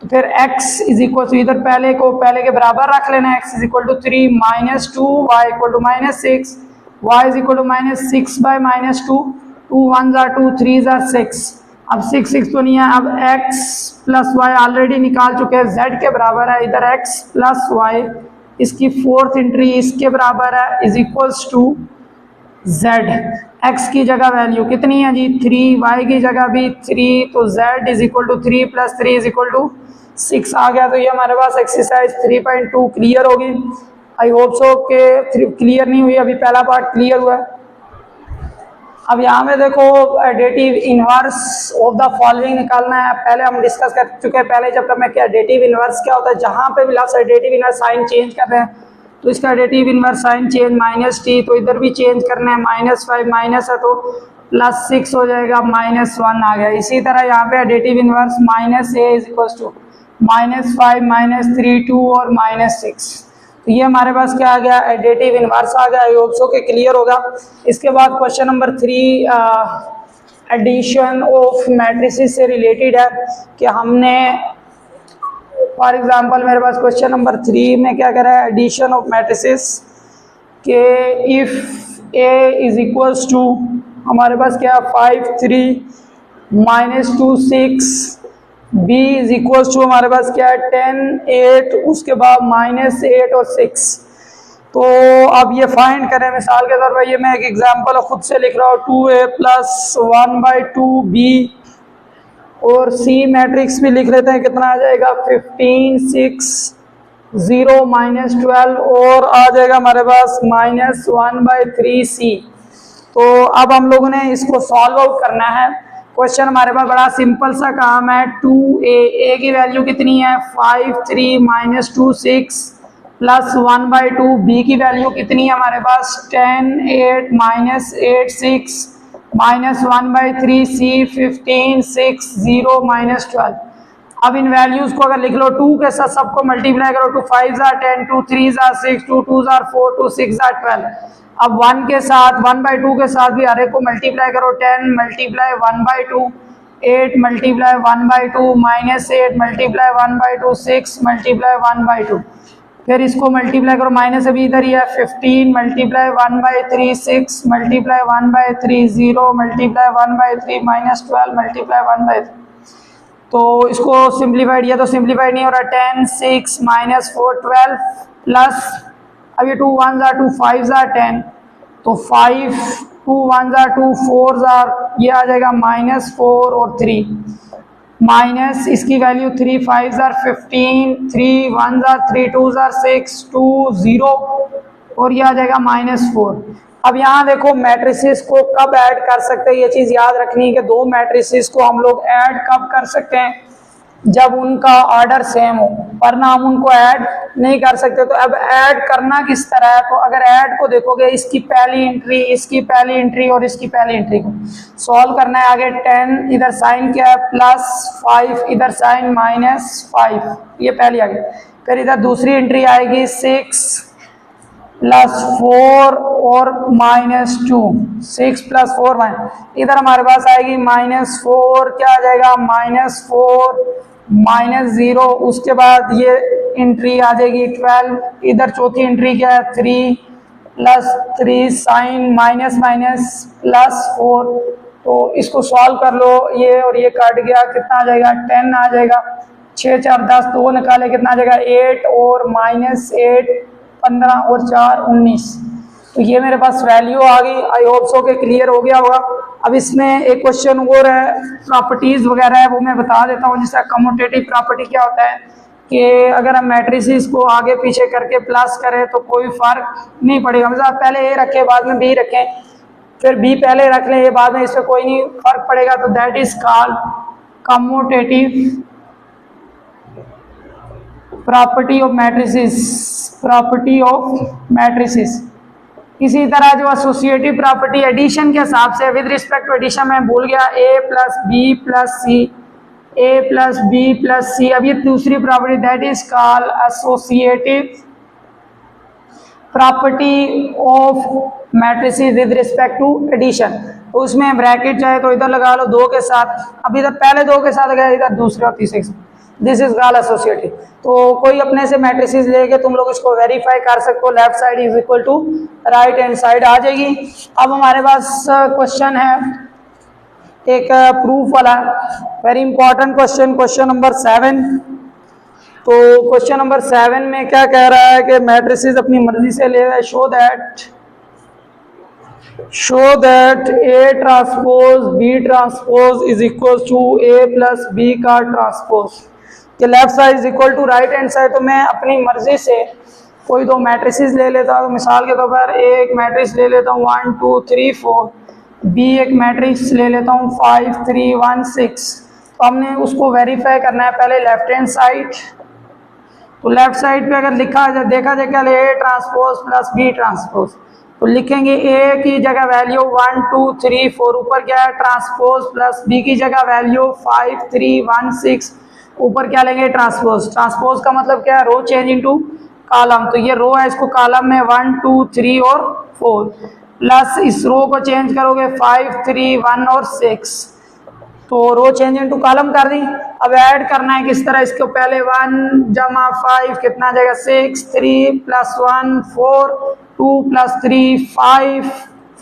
तो फिर x इज इक्वल टू इधर पहले को पहले के बराबर रख लेना, x is equal to 3 -2, y equal to -6, y is equal to -6 by -2, 2 1 2 3 6, अब 6 6 तो नहीं है, अब x प्लस वाई ऑलरेडी निकाल चुके हैं, z के बराबर है, इधर x प्लस वाई इसकी फोर्थ एंट्री इसके बराबर है is equals to z। x की जगह वैल्यू कितनी है जी 3, y की जगह भी 3, तो z is equal to 3 plus 3 is equal to 6 आ गया। तो ये हमारे पास एक्सरसाइज 3.2 क्लियर होगी। आई होप सो के क्लियर नहीं हुई, अभी पहला पार्ट क्लियर हुआ है। अब यहाँ में देखो additive inverse of the following निकालना है। पहले हम डिस्कस कर चुके हैं पहले चैप्टर में क्या एडेटिव इनवर्स क्या होता है, जहाँ पे भी last additive inverse sine change कर रहे हैं तो इसका additive inverse sine change -t, तो इधर भी चेंज करना है, -5 माइनस है तो +6 हो जाएगा, -1 आ गया। इसी तरह यहाँ पे additive inverse -a is equal to -5 -3 2 और -6, तो ये हमारे पास क्या आ गया एडेटिव इनवर्स आ गया। आई होप सो के क्लियर होगा। इसके बाद question number 3 addition of matrices से रिलेटेड है कि हमने फॉर एग्जांपल मेरे पास क्वेश्चन नंबर 3 में क्या करा है एडिशन ऑफ मैट्रिसेस के if a is equals to हमारे पास क्या 5 3 -2 6, b इज इक्वल टू हमारे पास क्या है 10 8, उसके बाद -8 और 6। तो अब ये फाइंड करें, मिसाल के तौर पर ये मैं एक एग्जांपल खुद से लिख रहा हूँ 2a + 1/2b और c मैट्रिक्स भी लिख लेते हैं, कितना आ जाएगा 15 6 0 -12 और आ जाएगा हमारे पास -1/3c। तो अब हम लोगों ने इसको सॉल्व आउट करना है। क्वेश्चन हमारे पास बड़ा सिंपल सा काम है, 2a की वैल्यू कितनी है 5 3 -2 6 + 1/2, b की वैल्यू कितनी है हमारे पास 10 8 -8 6 -1/3c 15 6 0 -12। अब इन वैल्यूज को अगर लिख लो 2 के साथ सबको मल्टीप्लाई करो, 2 5 10 2 3 6 2 2 4 2 6 12। अब 1 के साथ 1/2 के साथ भी हर एक को मल्टीप्लाई करो, 10 मल्टीप्लाई 1/2 8 मल्टीप्लाई 1/2 -8 मल्टीप्लाई 1/2 6 मल्टीप्लाई 1/2, फिर इसको मल्टीप्लाई करो, माइनस अभी इधर ही है 15 मल्टीप्लाई 1/3 6 मल्टीप्लाई 1/3 0 मल्टीप्लाई 1/3 -12 मल्टीप्लाई 1/3। तो इसको सिंप्लीफाइड किया तो सिंप्लीफाइड नहीं हो रहा, 10 6 -4 12 प्लस अब ये 2 1 2 5 10, तो 5 2 1 2 4 ये आ जाएगा -4 और 3 माइनस इसकी वैल्यू 3 5 15 3 1 3 2 6 2 0 और ये आ जाएगा -4। अब यहाँ देखो मैट्रिसेस को कब ऐड कर सकते हैं, ये चीज़ याद रखनी है कि दो मैट्रिसेस को हम लोग ऐड कब कर सकते हैं, जब उनका ऑर्डर सेम हो, वरना हम उनको ऐड नहीं कर सकते। तो अब ऐड करना किस तरह है, तो अगर ऐड को देखोगे इसकी पहली एंट्री इसकी पहली एंट्री और इसकी पहली एंट्री को सॉल्व करना है। आगे 10 इधर साइन क्या है +5 इधर साइन -5, ये पहली आ गई। फिर इधर दूसरी एंट्री आएगी 6 +4 और -2 6 + 4 इधर हमारे पास आएगी -4 क्या आ जाएगा -4 -0, उसके बाद ये एंट्री आ जाएगी 12, इधर चौथी एंट्री क्या है 3 + 3 साइन +4 तो इसको सॉल्व कर लो, ये और ये कट गया, कितना आ जाएगा 10 आ जाएगा, 6 4 10, 2 निकाले कितना आ जाएगा 8 और -8 15 और 4 19। तो ये मेरे पास वैल्यू आ गई। आई होप सो के क्लियर हो गया होगा। अब इसमें एक क्वेश्चन और है, प्रॉपर्टीज वगैरह है, वो मैं बता देता हूँ। जैसे कम्यूटेटिव प्रॉपर्टी क्या होता है कि अगर हम मैट्रिसेस को आगे पीछे करके प्लस करें तो कोई फर्क नहीं पड़ेगा। मतलब पहले ए रखें बाद में बी रखें, फिर बी पहले रख लें ये बाद में, इससे कोई नहीं फर्क पड़ेगा। तो that is called commutative property of matrices, property of matrices. इसी तरह जो एसोसिएटिव प्रॉपर्टी एडिशन के हिसाब से, विद रिस्पेक्ट टू एडिशन मैं भूल गया, A plus B plus C, A plus B plus C. अब ये दूसरी property that is called associative property of matrices with respect to addition. तो उसमें ब्रैकेट चाहे तो इधर लगा लो 2 के साथ, अब इधर पहले 2 के साथ गया, इधर दूसरे और तीसरे, दिस इज कॉल्ड एसोसिएटिव। तो कोई अपने से मैट्रिसेस लेके तुम लोग इसको वेरीफाई कर सकते हो, left side is equal to right hand side आ जाएगी। अब हमारे पास क्वेश्चन है एक प्रूफ वाला, very important question, question number 7। तो क्वेश्चन नंबर 7 में क्या कह रहा है कि मैट्रिसेस अपनी मर्जी से ले रहा है, show that A transpose B transpose is equal to A plus B का ट्रांसपोज, कि left side is equal to right hand side. तो मैं अपनी मर्जी से कोई 2 मैट्रिसेस ले लेता हूँ। मिसाल के तौर पर एक मैट्रिक्स ले लेता हूँ 1 2 3 4, बी एक मैट्रिक्स ले लेता हूँ 5 3 1 6। तो हमने उसको वेरीफाई करना है पहले लेफ्ट हैंड साइड। तो लेफ्ट साइड पे अगर लिखा जाए, देखा जाए क्या, A transpose plus B transpose, तो लिखेंगे ए की जगह वैल्यू 1 2 3 4, ऊपर क्या है ट्रांसपोज, प्लस बी की जगह वैल्यू 5 3 1 6, ऊपर क्या लेंगे ट्रांसपोज। ट्रांसपोज का मतलब क्या है, रो चेंज इनटू कॉलम। तो ये रो है, इसको कॉलम में 1 2 3 और 4, प्लस इस रो को चेंज करोगे 5 3 1 और 6, तो रो चेंज इनटू कॉलम कर दी। अब ऐड करना है किस तरह, इसको पहले 1 जमा 5 कितना आ जाएगा 6, 3 प्लस 1 4, 2 प्लस 3 5,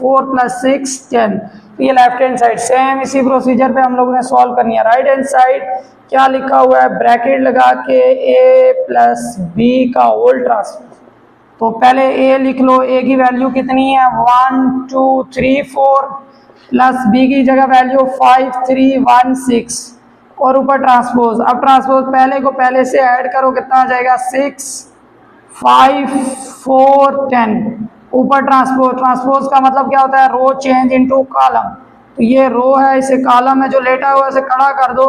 4 प्लस 6 10। तो ये लेफ्ट हैंड साइड। सेम इसी प्रोसीजर पे हम लोगों ने सॉल्व करनी है। राइट हैंड साइड क्या लिखा हुआ है, ब्रैकेट लगा के ए प्लस बी का होल ट्रांसपोज। तो पहले ए लिख लो, ए की वैल्यू कितनी है 1 2 3 4, प्लस बी की जगह वैल्यू 5 3 1 6, और ऊपर ट्रांसपोज। अब ट्रांसपोज पहले को पहले से ऐड करो, कितना आ जाएगा 6 5 4 10, ऊपर ट्रांसपोज। ट्रांसपोज का मतलब क्या होता है, रो चेंज इनटू कॉलम। तो ये रो है, इसे कॉलम में जो लेटा हुआ है इसे खड़ा कर दो,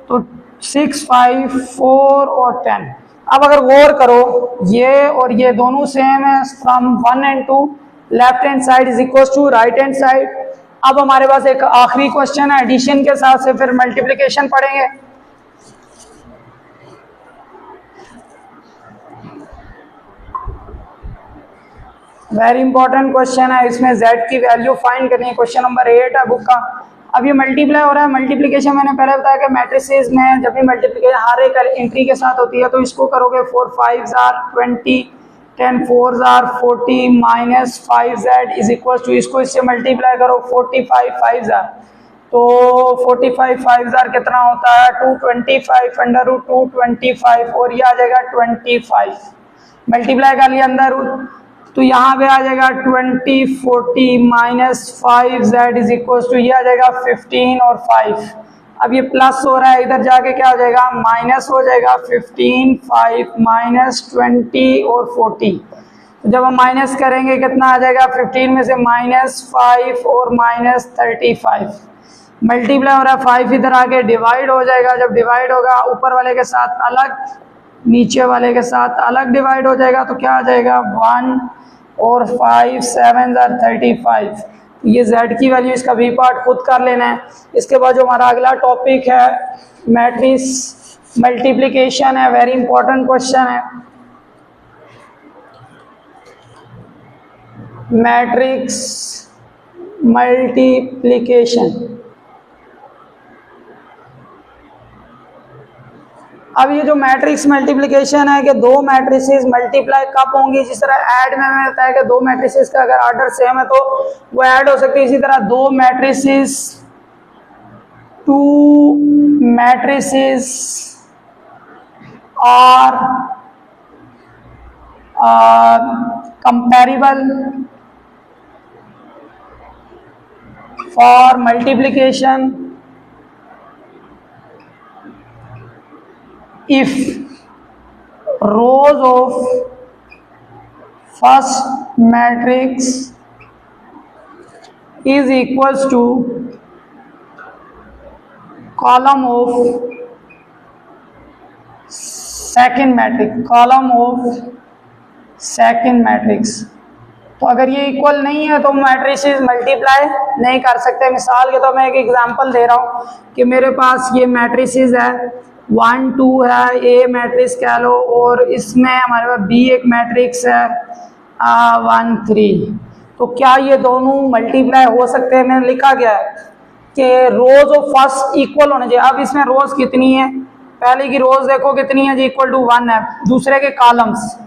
तो 6 5 4 और 10। अब अगर गौर करो, ये और ये दोनों सेम है, from 1 and 2 left hand side is equal to right hand side. अब हमारे पास एक आखिरी क्वेश्चन है एडिशन के साथ से, फिर मल्टीप्लिकेशन पढ़ेंगे। वेरी इंपॉर्टेंट क्वेश्चन है, इसमें z की वैल्यू फाइंड करनी है। क्वेश्चन नंबर 8 है बुक का। अब ये मल्टीप्लाई हो रहा है, मल्टीप्लिकेशन मैंने पहले बताया कि मैट्रिसेस में जब भी मल्टीप्लिकेशन हर एक एंट्री के साथ होती है, तो इसको करोगे 4 5 are 20, 10 4 are 40 minus 5z is equal to, इसको इससे मल्टीप्लाई करो 45 5 are, तो 45 5 are कितना होता है 225 अंडर रूट 225, और ये आ जाएगा 25। मल्टीप्लाई कर लिया अंदर रूट, तो यहाँ पे आ जाएगा 20 40 minus 5z is equal to, ये आ जाएगा 15 और 5। अब ये प्लस हो रहा है, इधर जाके क्या हो जाएगा माइनस हो जाएगा 15 5 माइनस 20 और 40। तो जब हम माइनस करेंगे कितना आ जाएगा, 15 में से माइनस 5 और माइनस 35। मल्टीप्लाई हो रहा है, 5 इधर आके डिवाइड हो जाएगा। जब डिवाइड होगा ऊपर वाले के साथ अलग, नीचे वाले के साथ अलग डिवाइड हो जाएगा, तो क्या आ जाएगा 1 और 5 7 are 35। ये z की वैल्यू, इसका v पार्ट खुद कर लेना है। इसके बाद जो हमारा अगला टॉपिक है मैट्रिक्स मल्टीप्लिकेशन है, वेरी इंपॉर्टेंट क्वेश्चन है। Matrix multiplication. अब ये जो मैट्रिक्स मल्टीप्लिकेशन है कि 2 मैट्रिसेस मल्टीप्लाई कब होंगी, जिस तरह ऐड में मैंने बताया कि 2 मैट्रिसेस का अगर ऑर्डर सेम है तो वो ऐड हो सकती है, इसी तरह 2 matrices two matrices are comparable for multiplication if rows of first matrix is equals to column of second matrix, column of second matrix। तो अगर ये इक्वल नहीं है तो मैट्रिसेस मल्टीप्लाई नहीं कर सकते। मिसाल के तो मैं एक एग्जांपल दे रहा हूँ कि मेरे पास ये मैट्रिसेस है 1 2 है, ए मैट्रिक्स कह लो, और इसमें हमारे पास बी एक मैट्रिक्स है 1 3। तो क्या ये दोनों मल्टीप्लाई हो सकते हैं? मैंने लिखा गया है कि रोज ऑफ फर्स्ट इक्वल होने चाहिए। अब इसमें रोज कितनी है? पहले की रोज देखो कितनी है जी, इक्वल टू 1 है। दूसरे के कॉलम्स,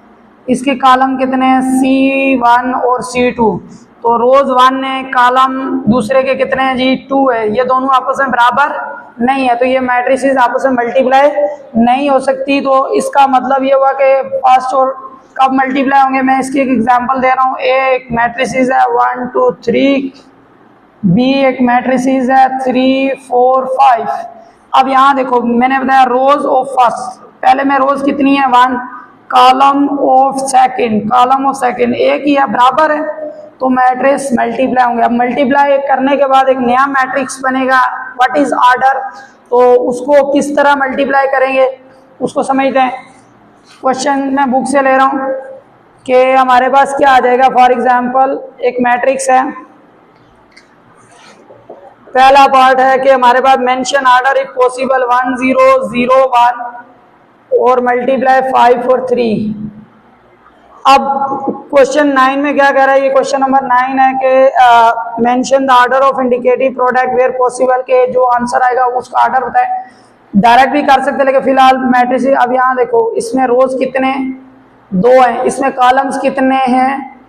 इसके कॉलम कितने हैं? C1 और C2। तो रोज 1 है, कॉलम दूसरे के कितने हैं जी? 2 है। ये दोनों आपस में बराबर नहीं है, तो ये मैट्रिसेस आपस में मल्टीप्लाई नहीं हो सकती। तो इसका मतलब ये हुआ कि फर्स्ट और कब मल्टीप्लाई होंगे? मैं इसकी एक एग्जांपल दे रहा हूँ। ए एक मैट्रिसेस है 1 2 3, बी एक मैट्रिसेस है 3 4 5। अब यहाँ देखो मैंने बताया रोज ऑफ फर्स्ट, पहले में रोज कितनी है? 1, column of second, column of second एक ही है, बराबर है, तो मैट्रिक्स मल्टीप्लाई होंगे। अब मल्टीप्लाई करने के बाद एक नया मैट्रिक्स बनेगा, व्हाट इज ऑर्डर, तो उसको किस तरह मल्टीप्लाई करेंगे उसको समझते हैं। क्वेश्चन मैं बुक से ले रहा हूँ कि हमारे पास क्या आ जाएगा। फॉर एग्जांपल एक मैट्रिक्स है, पहला पार्ट है कि हमारे पास मेंशन ऑर्डर इफ पॉसिबल 1 0 0 1 और मल्टीप्लाई 5 और 3। अब क्वेश्चन 9 में क्या कह रहा है? ये क्वेश्चन नंबर 9 है कि mention the order of indicative product where possible, के जो आंसर आएगा उसका ऑर्डर बताए। डायरेक्ट भी कर सकते हैं, लेकिन फिलहाल मैट्रिक्स। अब यहाँ देखो इसमें रोज कितने? 2 हैं। इसमें कॉलम्स कितने हैं?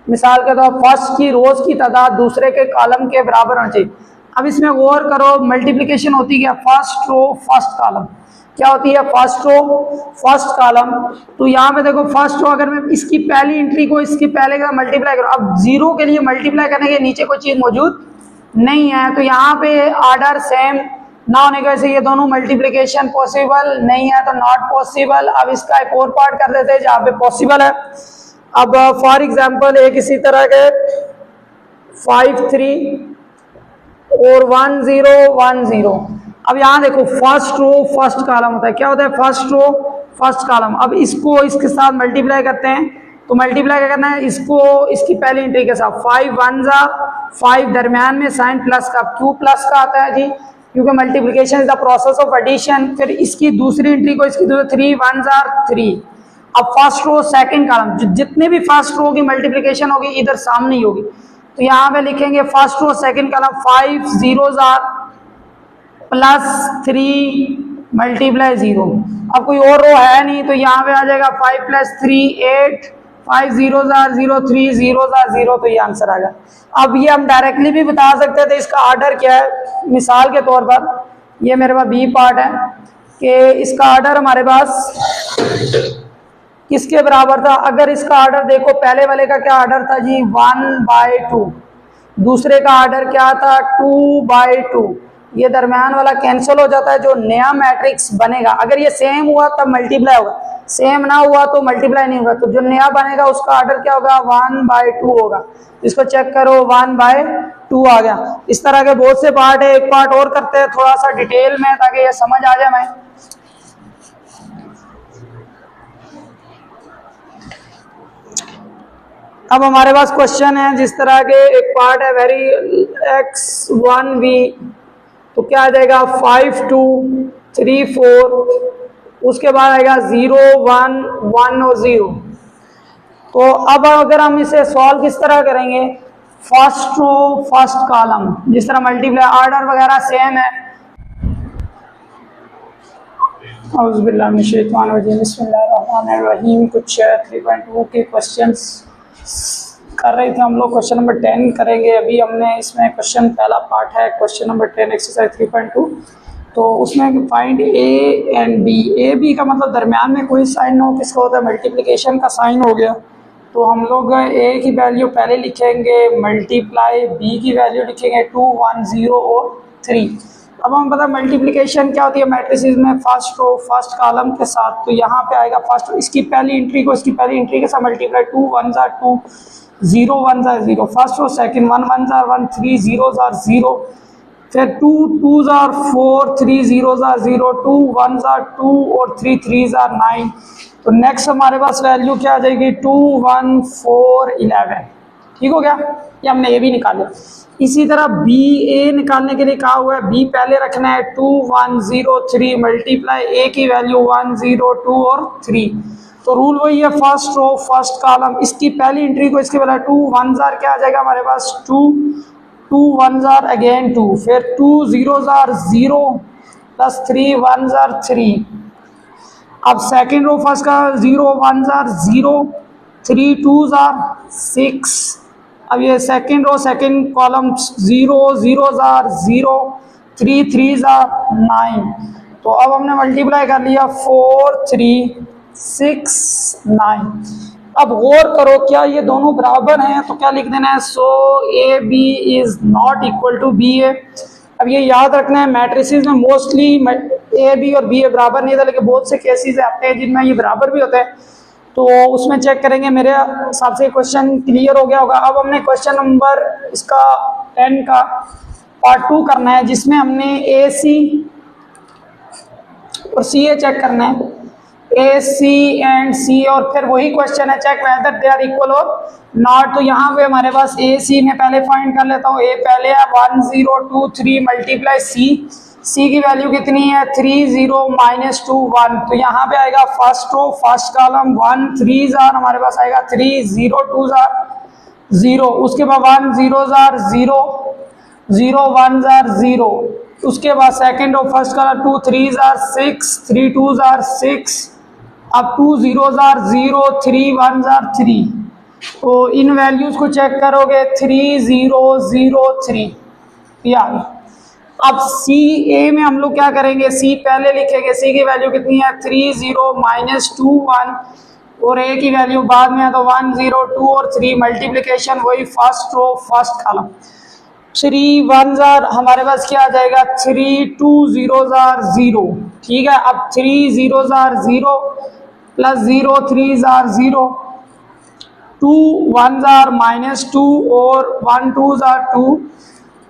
मिसाल के तौर फर्स्ट की रोज की तादाद दूसरे के कॉलम के बराबर होनी चाहिए। अब इसमें गौर करो, मल्टीप्लिकेशन होती क्या? First row first column. क्या होती है? First row first column. तो यहाँ पे देखो फर्स्ट रो, अगर मैं इसकी पहली एंट्री को इसके पहले का मल्टीप्लाई करूँ, अब 0 के लिए मल्टीप्लाई करने के नीचे कोई चीज मौजूद नहीं है, तो यहाँ पे ऑर्डर सेम ना होने की वजह से ये दोनों मल्टीप्लिकेशन पॉसिबल नहीं है, तो नॉट पॉसिबल। अब इसका एक और पार्ट कर देते हैं जहाँ पे पॉसिबल है। अब फॉर एग्जाम्पल एक इसी तरह के 5 3 और 1 0 1 0। अब यहाँ देखो फर्स्ट रो फर्स्ट कॉलम होता है। क्या होता है? First row first column. अब इसको इसके साथ मल्टीप्लाई करते हैं, तो मल्टीप्लाई क्या करना है? इसको इसकी पहली एंट्री के साथ 5 1 जा 5, दरमियान में साइन प्लस का, क्यों प्लस का आता है जी? क्योंकि multiplication is the process of addition. फिर इसकी दूसरी एंट्री को इसकी 3 1 जा 3। अब फर्स्ट रो सेकंड कॉलम, जितने भी फर्स्ट रो की मल्टीप्लिकेशन होगी इधर सामने ही होगी, तो यहाँ पे लिखेंगे फर्स्ट रो सेकंड कॉलम 5 0 जा +3 मल्टीप्लाई 0। अब कोई और रो है नहीं, तो यहाँ पे आ जाएगा 5 + 3 8, 5 0 जा 0 3 0 जा 0, तो ये आंसर आ गया। अब ये हम डायरेक्टली भी बता सकते थे इसका ऑर्डर क्या है। मिसाल के तौर पर ये मेरे पास बी पार्ट है कि इसका ऑर्डर हमारे पास किसके बराबर था? अगर इसका ऑर्डर देखो, पहले वाले का क्या ऑर्डर था जी? 1/2। दूसरे का ऑर्डर क्या था? 2/2। ये दरमियान वाला कैंसिल हो जाता है, जो नया मैट्रिक्स बनेगा अगर ये सेम हुआ तब मल्टीप्लाई होगा, सेम ना हुआ तो मल्टीप्लाई नहीं होगा। तो जो नया बनेगा उसका ऑर्डर क्या होगा? 1/2 होगा। इसको चेक करो, 1/2 आ गया। इस तरह के बहुत से पार्ट है। एक पार्ट और करते हैं थोड़ा सा डिटेल में ताकि ये समझ आ जाए। मैं अब हमारे पास क्वेश्चन है जिस तरह के, एक पार्ट है वेरी x1v, तो क्या आ जाएगा? 5 2 3 4, उसके बाद आएगा 0 1 1 और 0। तो अब अगर हम इसे सॉल्व किस तरह करेंगे? फर्स्ट रो फर्स्ट कॉलम, जिस तरह मल्टीप्लाई ऑर्डर वगैरह सेम है। बिस्मिल्लाहिर्रहमानिर्रहीम। कुछ 3.2 के क्वेश्चंस कर रहे थे हम लोग, क्वेश्चन नंबर 10 करेंगे अभी। हमने इसमें क्वेश्चन पहला पार्ट है क्वेश्चन नंबर 10 एक्सरसाइज 3.2। तो उसमें find A and B. A B का मतलब दरमियान में कोई साइन ना हो, किसका होता है, मल्टीप्लिकेशन का साइन हो गया। तो हम लोग ए की वैल्यू पहले लिखेंगे, मल्टीप्लाई बी की वैल्यू लिखेंगे 2 1 0 और 3। अब हम पता मल्टीप्लिकेशन क्या होती है मैट्रिसेस में, फर्स्ट रो फर्स्ट कॉलम के साथ। तो यहाँ पे आएगा फर्स्ट, इसकी पहली एंट्री को इसकी पहली एंट्री के साथ मल्टीप्लाई, 2 1 2 0 1 0, फर्स्ट रो सेकंड 1 1 1 3 0 0, फिर 2 2 4 3 0 0, 2 1 2 और 3 3 9। तो नेक्स्ट हमारे पास वैल्यू क्या आ जाएगी, 2 1 4 11। ठीक हो गया, ये हमने ये भी निकाला। इसी तरह बी ए निकालने के लिए कहा हुआ है, बी पहले रखना है 2 1 0 3 मल्टीप्लाई ए की वैल्यू 1 0 2 और 3। तो रूल वही है, फर्स्ट रो फर्स्ट कॉलम, इसकी पहली एंट्री को इसके पहले 2 1 क्या आ जाएगा हमारे पास, 2 2 1 अगेन 2, फिर 2 0 0 प्लस 3 1 3। अब सेकेंड रो फर्स्ट का 0 1 0 3 2 6। अब ये सेकेंड रो सेकेंड कॉलम 0 0 0 3 3 9। तो अब हमने मल्टीप्लाई कर लिया 4 3 6 9। अब गौर करो, क्या ये दोनों बराबर हैं, तो क्या लिख देना है, so A B is not equal to B A. अब ये याद रखना है, मैट्रिसेस में मोस्टली ए बी और बी ए बराबर नहीं था, लेकिन बहुत से केसेस आते हैं जिनमें ये बराबर भी होते हैं। तो उसमें चेक करेंगे, मेरे हिसाब से क्वेश्चन क्लियर हो गया होगा। अब हमने क्वेश्चन नंबर इसका 10 का पार्ट 2 करना है, जिसमें हमने ए सी और सी ए चेक करना है, ए सी एंड सी, और फिर वही क्वेश्चन है check whether they are equal और नॉट। तो यहाँ पे हमारे पास ए सी में पहले फाइंड कर लेता हूँ, ए पहले है 1 0 2 3 मल्टीप्लाई सी, सी की वैल्यू कितनी है 3 0 -2 1। तो यहाँ पे आएगा फर्स्ट रो फर्स्ट कॉलम 1 3 हमारे पास आएगा 3 0 2 0, उसके बाद 1 0 0 0 1 0, उसके बाद सेकेंड रो फर्स्ट कॉलम 2 3 6 3 2 6, अब 2 0 0 3 1 3। तो इन वैल्यूज को चेक करोगे 3 0 0 3 यार। अब सी ए में हम लोग क्या करेंगे, सी पहले लिखेंगे, सी की वैल्यू कितनी है 3 0 -2 1, और ए की वैल्यू बाद में है तो 1 0 2 और 3 मल्टीप्लिकेशन वही फर्स्ट रो फर्स्ट कॉलम 3 1 हमारे पास क्या आ जाएगा 3 2 0 0। ठीक है, अब 3 0 0 प्लस 0 3 0, 2 1 -2 और 1 2 2,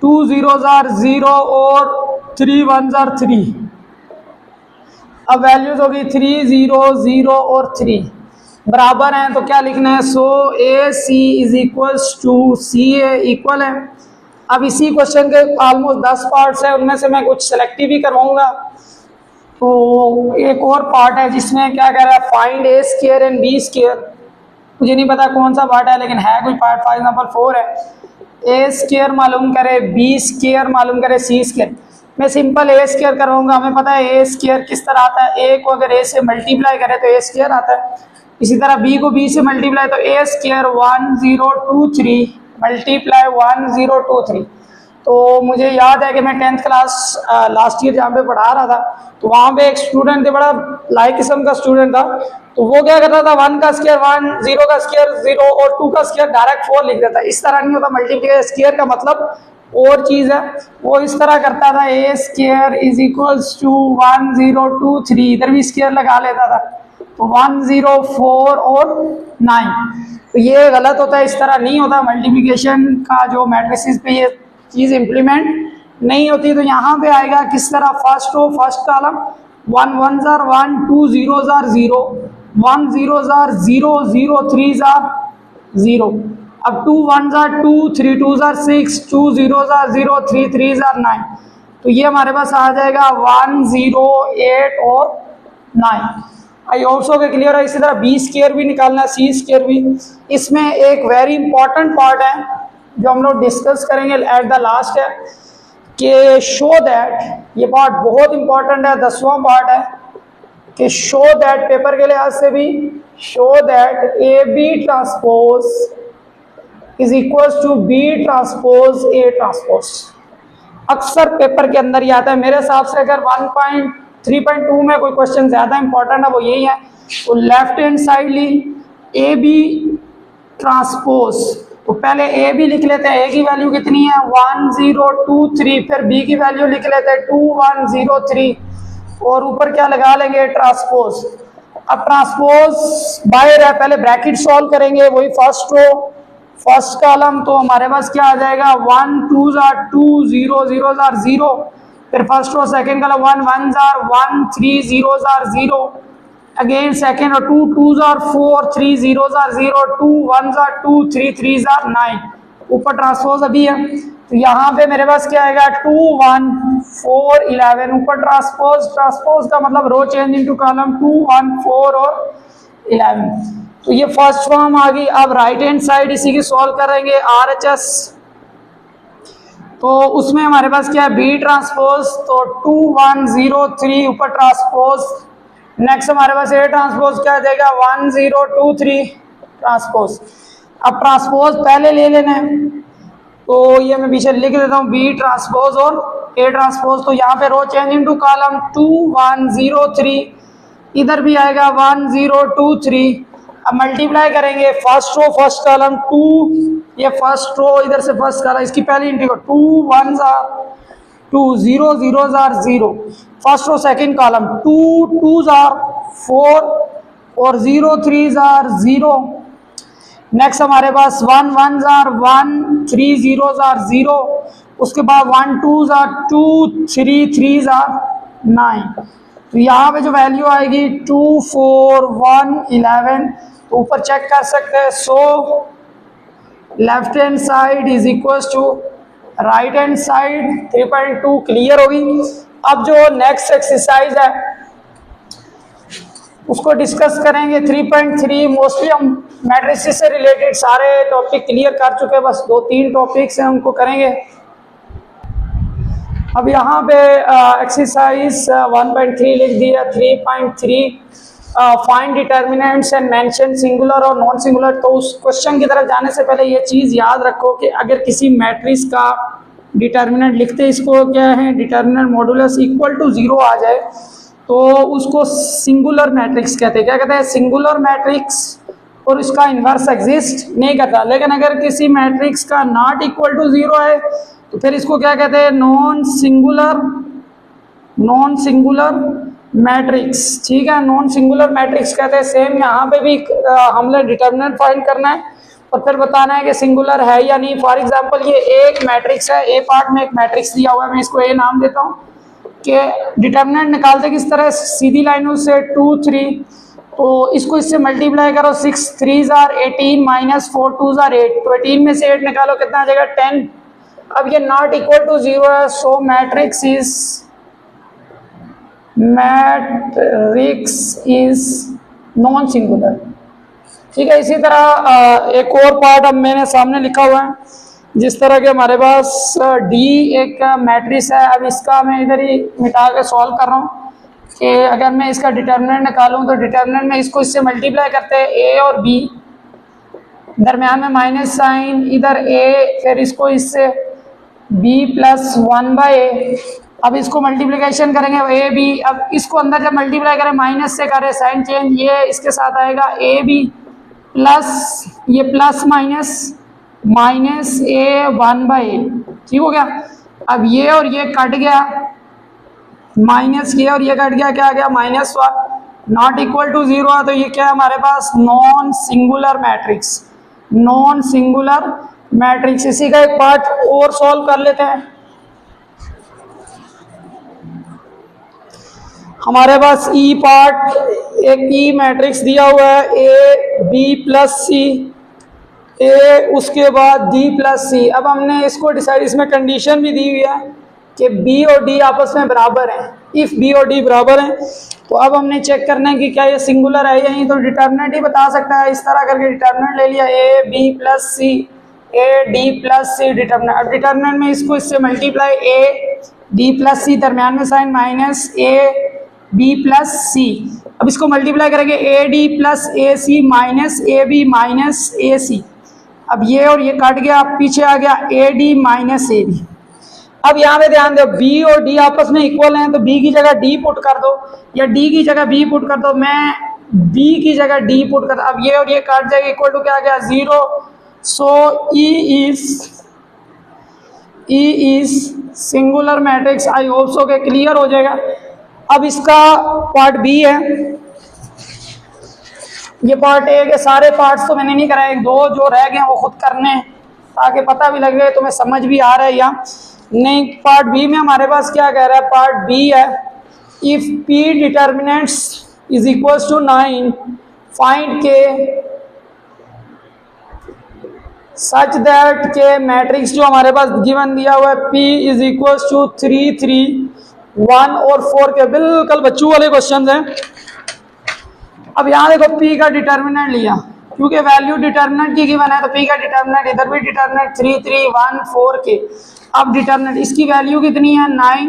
2 0 0 और 3 1 3। अब वैल्यूज होगी 3 0 0 और 3 बराबर हैं, तो क्या लिखना है, so A C is equals to C A equal है। अब इसी क्वेश्चन के ऑलमोस्ट 10 पार्ट्स हैं, उनमें से मैं कुछ सेलेक्टिव भी करवाऊंगा। तो एक और पार्ट है जिसमें क्या कह रहा है, find A square and B square. मुझे नहीं पता कौन सा पार्ट है, लेकिन है कोई पार्ट, फॉर एग्जांपल 4 है, ए स्क्वायर मालूम करे, बी स्क्वायर मालूम करे, सी स्क्वायर। मैं सिंपल ए स्क्वायर करवाऊंगा। हमें पता है ए स्क्वायर किस तरह आता है, ए को अगर ए से मल्टीप्लाई करे तो ए स्क्वायर आता है, इसी तरह बी को बी से मल्टीप्लाई तो ए स्क्वायर 1 0 2 3 मल्टीप्लाई 1 0 2 3। तो मुझे याद है कि मैं 10th क्लास लास्ट ईयर जहाँ पे पढ़ा रहा था, तो वहाँ पे एक स्टूडेंट थे, बड़ा लाइक किस्म का स्टूडेंट था। तो वो क्या करता था, 1 का स्क्वायर 1, 0 का स्क्वायर 0 और 2 का स्क्वायर डायरेक्ट 4 लिख देता। इस तरह नहीं होता, मल्टीप्लिकेशन स्क्वायर का मतलब और चीज़ है, वो इस तरह करता था, ए स्क्वायर इज इक्वल्स टू 1 0 2 3, इधर भी स्क्वायर लगा लेता था, तो 1 0 4 और 9। तो ये गलत होता है, इस तरह नहीं होता। मल्टीप्लिकेशन का जो मैट्रिसेस पे ये चीज़ इम्प्लीमेंट नहीं होती। तो यहाँ पे आएगा किस तरह, फर्स्ट रो फर्स्ट कॉलम 1 1 1 2 0 0 1 0 0 0 3 0, अब 2 1 2 3 2 6 2 0 0 3 3 9। तो ये हमारे पास आ जाएगा 1 0 8 और 9। आई ऑल्सो के क्लियर है। इसी तरह बी स्क्वायर भी निकालना है, सी स्क्वायर भी। इसमें एक वेरी इंपॉर्टेंट पार्ट है जो हम लोग डिस्कस करेंगे एट द लास्ट है, कि शो दैट, ये पार्ट बहुत इंपॉर्टेंट है, 10वां पार्ट है, कि शो दैट, पेपर के लिहाज से भी, show that A B transpose is equal to B transpose A transpose. अक्सर पेपर के अंदर ही आता है। मेरे हिसाब से अगर 1.3.2 में कोई क्वेश्चन ज्यादा इंपॉर्टेंट है वो यही है। तो लेफ्ट हैंड साइड ली ए बी ट्रांसपोज, तो पहले ए बी लिख लेते हैं। ए की वैल्यू कितनी है 1023, फिर बी की वैल्यू लिख लेते हैं 2103 और ऊपर क्या लगा लेंगे ट्रांसपोज। अब ट्रांसपोज बाहर है, पहले ब्रैकेट सॉल्व करेंगे, वही फर्स्ट रो फर्स्ट कॉलम, तो हमारे पास क्या आ जाएगा 1 2 2 0 0 0, फिर first row second column 1 1 1 3 0 0, again second row 2 2 4 3 0 0 2 1 2 3 3 9, ऊपर ट्रांसपोज अभी है। तो यहाँ पे मेरे पास क्या आएगा 2 1 4 11, ऊपर ट्रांसपोज, ट्रांसपोज का मतलब रो चेंज इनटू कॉलम 2 1 4 और 11। तो ये फर्स्ट फॉर्म आ गई। अब राइट हैंड साइड इसी की सॉल्व करेंगे RHS, तो उसमें हमारे पास क्या है बी ट्रांसपोज, तो 2 1 0 3 ऊपर ट्रांसपोज। नेक्स्ट हमारे पास ए ट्रांसपोज क्या देगा 1 0 2 3 ट्रांसपोज। अब ट्रांसपोज पहले ले लेना है, तो ये मैं पीछे लिख देता हूँ बी ट्रांसपोज और ए ट्रांसपोज। तो यहाँ पे रो चेंज इनटू कॉलम 2 1 0 3, इधर भी आएगा 1 0 2 3। अब मल्टीप्लाई करेंगे फर्स्ट रो फर्स्ट कॉलम 2, ये फर्स्ट रो इधर से फर्स्ट कॉलम, इसकी पहली integral 2 1 2 0 0 0, first row second column 2 2 4 और 0 3 0। नेक्स्ट हमारे पास 1 1 1 3 0 0, उसके बाद 1 2 2 3 3 9। तो यहाँ पे जो वैल्यू आएगी 2 4 1 11, तो ऊपर चेक कर सकते हैं। So left hand side is equal to right hand side 3.2 clear होगी। अब जो नेक्स्ट एक्सरसाइज है उसको डिस्कस करेंगे 3.3। मोस्टली हम मैट्रिसेस से रिलेटेड सारे टॉपिक क्लियर कर चुके हैं, बस 2-3 टॉपिक्स हैं उनको करेंगे। अब यहाँ पे एक्सरसाइज 1.3 लिख दिया। 3.3 find determinants and mention singular और नॉन सिंगुलर। तो उस क्वेश्चन की तरफ जाने से पहले ये चीज़ याद रखो कि अगर किसी मैट्रिक्स का डिटर्मिनेंट लिखते इसको क्या है डिटर्मिनेंट मॉडुलस इक्वल टू 0 आ जाए तो उसको सिंगुलर मैट्रिक्स कहते हैं। क्या कहते हैं सिंगुलर मैट्रिक्स, और इसका इन्वर्स एग्जिस्ट नहीं करता। लेकिन अगर किसी मैट्रिक्स का नॉट इक्वल टू 0 है तो फिर इसको क्या कहते हैं नॉन सिंगुलर मैट्रिक्स। ठीक है, नॉन सिंगुलर मैट्रिक्स कहते हैं। सेम यहाँ पे भी हमने डिटर्मिनेंट फाइंड करना है और फिर बताना है कि सिंगुलर है या नहीं। फॉर एग्जांपल ये एक मैट्रिक्स है, ए पार्ट में एक मैट्रिक्स दिया हुआ है, मैं इसको ए नाम देता हूँ कि डिटर्मिनेंट निकालते किस तरह सीधी लाइनों से 2 3, तो इसको इससे मल्टीप्लाई करो 6 3 18 माइनस 4 2 8, तो 18 में से 8 निकालो कितना आ जाएगा 10। अब ये नॉट इक्वल टू 0 है, सो मैट्रिक्स इज नॉन सिंगुलर। ठीक है, इसी तरह एक और पार्ट अब मैंने सामने लिखा हुआ है। जिस तरह के हमारे पास डी एक मैट्रिक्स है, अब इसका मैं इधर ही मिटा के सॉल्व कर रहा हूँ कि अगर मैं इसका डिटर्मिनेंट निकालूं तो डिटर्मिनेंट में इसको इससे मल्टीप्लाई करते हैं ए और बी, दरम्यान में माइनस साइन, इधर ए, फिर इसको इससे बी प्लस 1/a। अब इसको मल्टीप्लिकेशन करेंगे ए बी, अब इसको अंदर जब मल्टीप्लाई करें माइनस से करें साइन चेंज, ये इसके साथ आएगा ए बी प्लस ये प्लस माइनस ए 1/a। ठीक हो गया। अब ये और ये कट गया, माइनस ये और ये कट गया, क्या आ गया -1, नॉट इक्वल टू 0 है। तो ये क्या है हमारे पास नॉन सिंगुलर मैट्रिक्स। इसी का एक पार्ट और सॉल्व कर लेते हैं। हमारे पास ई पार्ट एक ई मैट्रिक्स दिया हुआ है, ए बी प्लस सी, ए उसके बाद डी प्लस सी। अब हमने इसको डिसाइड, इसमें कंडीशन भी दी हुई है कि बी और डी आपस में बराबर हैं। इफ़ बी और डी बराबर हैं तो अब हमने चेक करना है कि क्या ये सिंगुलर है या नहीं। तो डिटर्मिनेंट ही बता सकता है। इस तरह करके डिटर्मिनेंट ले लिया, A B plus C, A D plus C determinant. अब डिटर्मिनेंट में इसको इससे multiply, A D plus C, दरम्यान में sign minus A B plus C. अब इसको मल्टीप्लाई करेंगे A D plus A C minus A B minus A C. अब ये और ये कट गया, पीछे आ गया A D minus A B. अब यहाँ पे ध्यान दो, बी और डी आपस में इक्वल हैं, तो बी की जगह डी पुट कर दो या डी की जगह बी पुट कर दो। मैं बी की जगह डी पुट कर, अब ये और ये काट जाएगा, इक्वल टू क्या आ गया 0। So E is singular matrix. I hope so के क्लियर हो जाएगा। अब इसका पार्ट बी है, ये पार्ट ए के सारे पार्ट्स तो मैंने नहीं कराए, दो जो रह गए वो खुद करने ताकि पता भी लगे तुम्हें समझ भी आ रहा है या नहीं। पार्ट बी में हमारे पास क्या कह रहा है, पार्ट बी है if P determinants is equals to 9 find K such that के मैट्रिक्स जो हमारे पास गिवन दिया हुआ है P इज इक्वल्स टू 3 3 1 और 4 के बिल्कुल बच्चों वाले क्वेश्चन हैं। अब यहाँ देखो P का डिटर्मिनेंट लिया, क्योंकि वैल्यू डिटर्मिनेंट की गिवन है तो P का डिटर्मिनेंट इधर भी डिटर्मिनेंट 3 3 1 4 के। अब डिटर्मिनेंट इसकी वैल्यू कितनी है 9।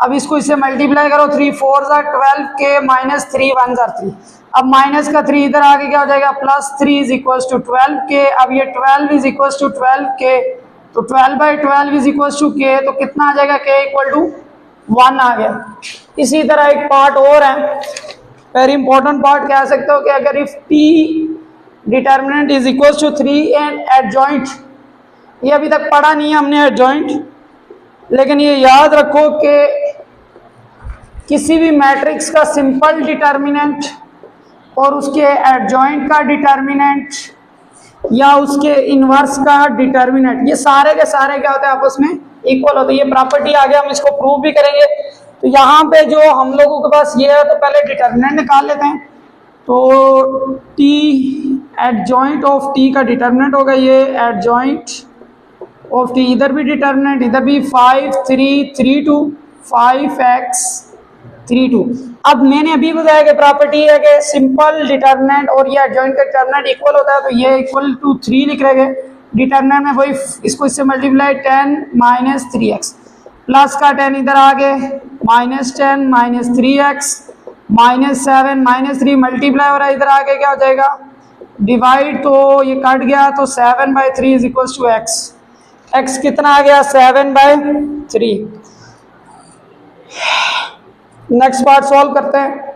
अब इसको इससे मल्टीप्लाई करो, 3 4 12 के माइनस 3 1 3। अब माइनस का 3 इधर आगे क्या हो जाएगा प्लस 3 इज इक्वल्स टू 12 के। अब ये 12 इज इक्वल्स टू 12 के, तो 12/12 इज इक्वल्स टू के, तो कितना आ जाएगा के इक्वल टू 1 आ गया। इसी तरह एक पार्ट और है, वेरी इंपॉर्टेंट पार्ट कह सकते हो कि अगर if P determinant is equals to 3 and adjoint, ये अभी तक पढ़ा नहीं है हमने एडजॉइंट, लेकिन ये याद रखो कि किसी भी मैट्रिक्स का सिंपल डिटर्मिनेंट और उसके एडजॉइंट का डिटर्मिनेंट या उसके इनवर्स का डिटर्मिनेंट, ये सारे के सारे क्या होते हैं आपस में इक्वल होते हैं। ये प्रॉपर्टी आ गया, हम इसको प्रूव भी करेंगे। तो यहाँ पे जो हम लोगों के पास ये है, तो पहले डिटर्मिनेंट निकाल लेते हैं। तो T एडजॉइंट ऑफ T का डिटर्मिनेंट होगा ये एडजॉइंट ऑफ T, इधर भी डिटर्मिनेंट, इधर भी 5 3 3 2 5x 3 2। अब मैंने अभी बताया कि प्रॉपर्टी है कि सिंपल डिटर्मिनेंट और ये एडजॉइंट का डिटर्मिनेंट इक्वल होता है, तो ये इक्वल टू 3 लिख रहे हैं। डिटर्मिनेंट में वही इसको इससे मल्टीप्लाई 10 माइनस 3x प्लस का 10 इधर आ गए minus 10 minus 3x minus 7 minus 3 multiply हो रहा है, इधर आगे क्या हो जाएगा डिवाइड, तो ये कट गया, तो 7/3 इज इक्वल टू x कितना आ गया 7/3। नेक्स्ट पार्ट सॉल्व करते हैं।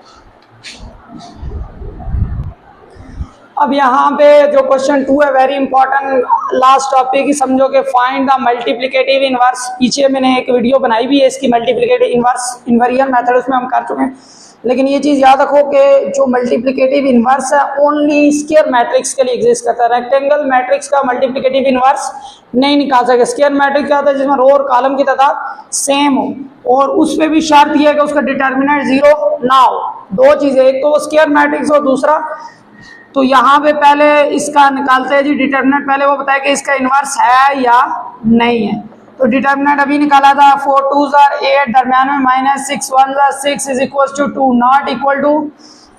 अब यहाँ पे जो क्वेश्चन 2 है वेरी इंपॉर्टेंट लास्ट टॉपिक ही समझो कि फाइंड द मल्टीप्लिकेटिव इनवर्स। पीछे मैंने एक वीडियो बनाई भी है इसकी मल्टीप्लिकेटिव इनवर्स इन्वेरिएंट मेथड, उसमें हम कर चुके हैं। लेकिन ये चीज़ याद रखो कि जो मल्टीप्लिकेटिव इनवर्स है ओनली स्क्वायर मैट्रिक्स के लिए एग्जिस्ट करता है। रेक्टेंगल मैट्रिक्स का मल्टीप्लिकेटिव इनवर्स नहीं निकाल सकते। स्क्वायर मैट्रिक्स क्या होता है जिसमें रो और कॉलम की तादाद सेम हो, और उस पर भी शर्त यह है कि उसका डिटर्मिनेंट 0 ना हो। दो चीज़ें, एक तो स्क्वायर मैट्रिक्स और दूसरा, तो यहाँ पे पहले इसका निकालते हैं जी डिटर्मिनेंट। पहले वो बताया कि इसका इनवर्स है या नहीं है। तो डिटर्मिनेंट अभी निकाला था 4 2 8, दरम्यान में minus 6 1 6 is equal to 2 not equal to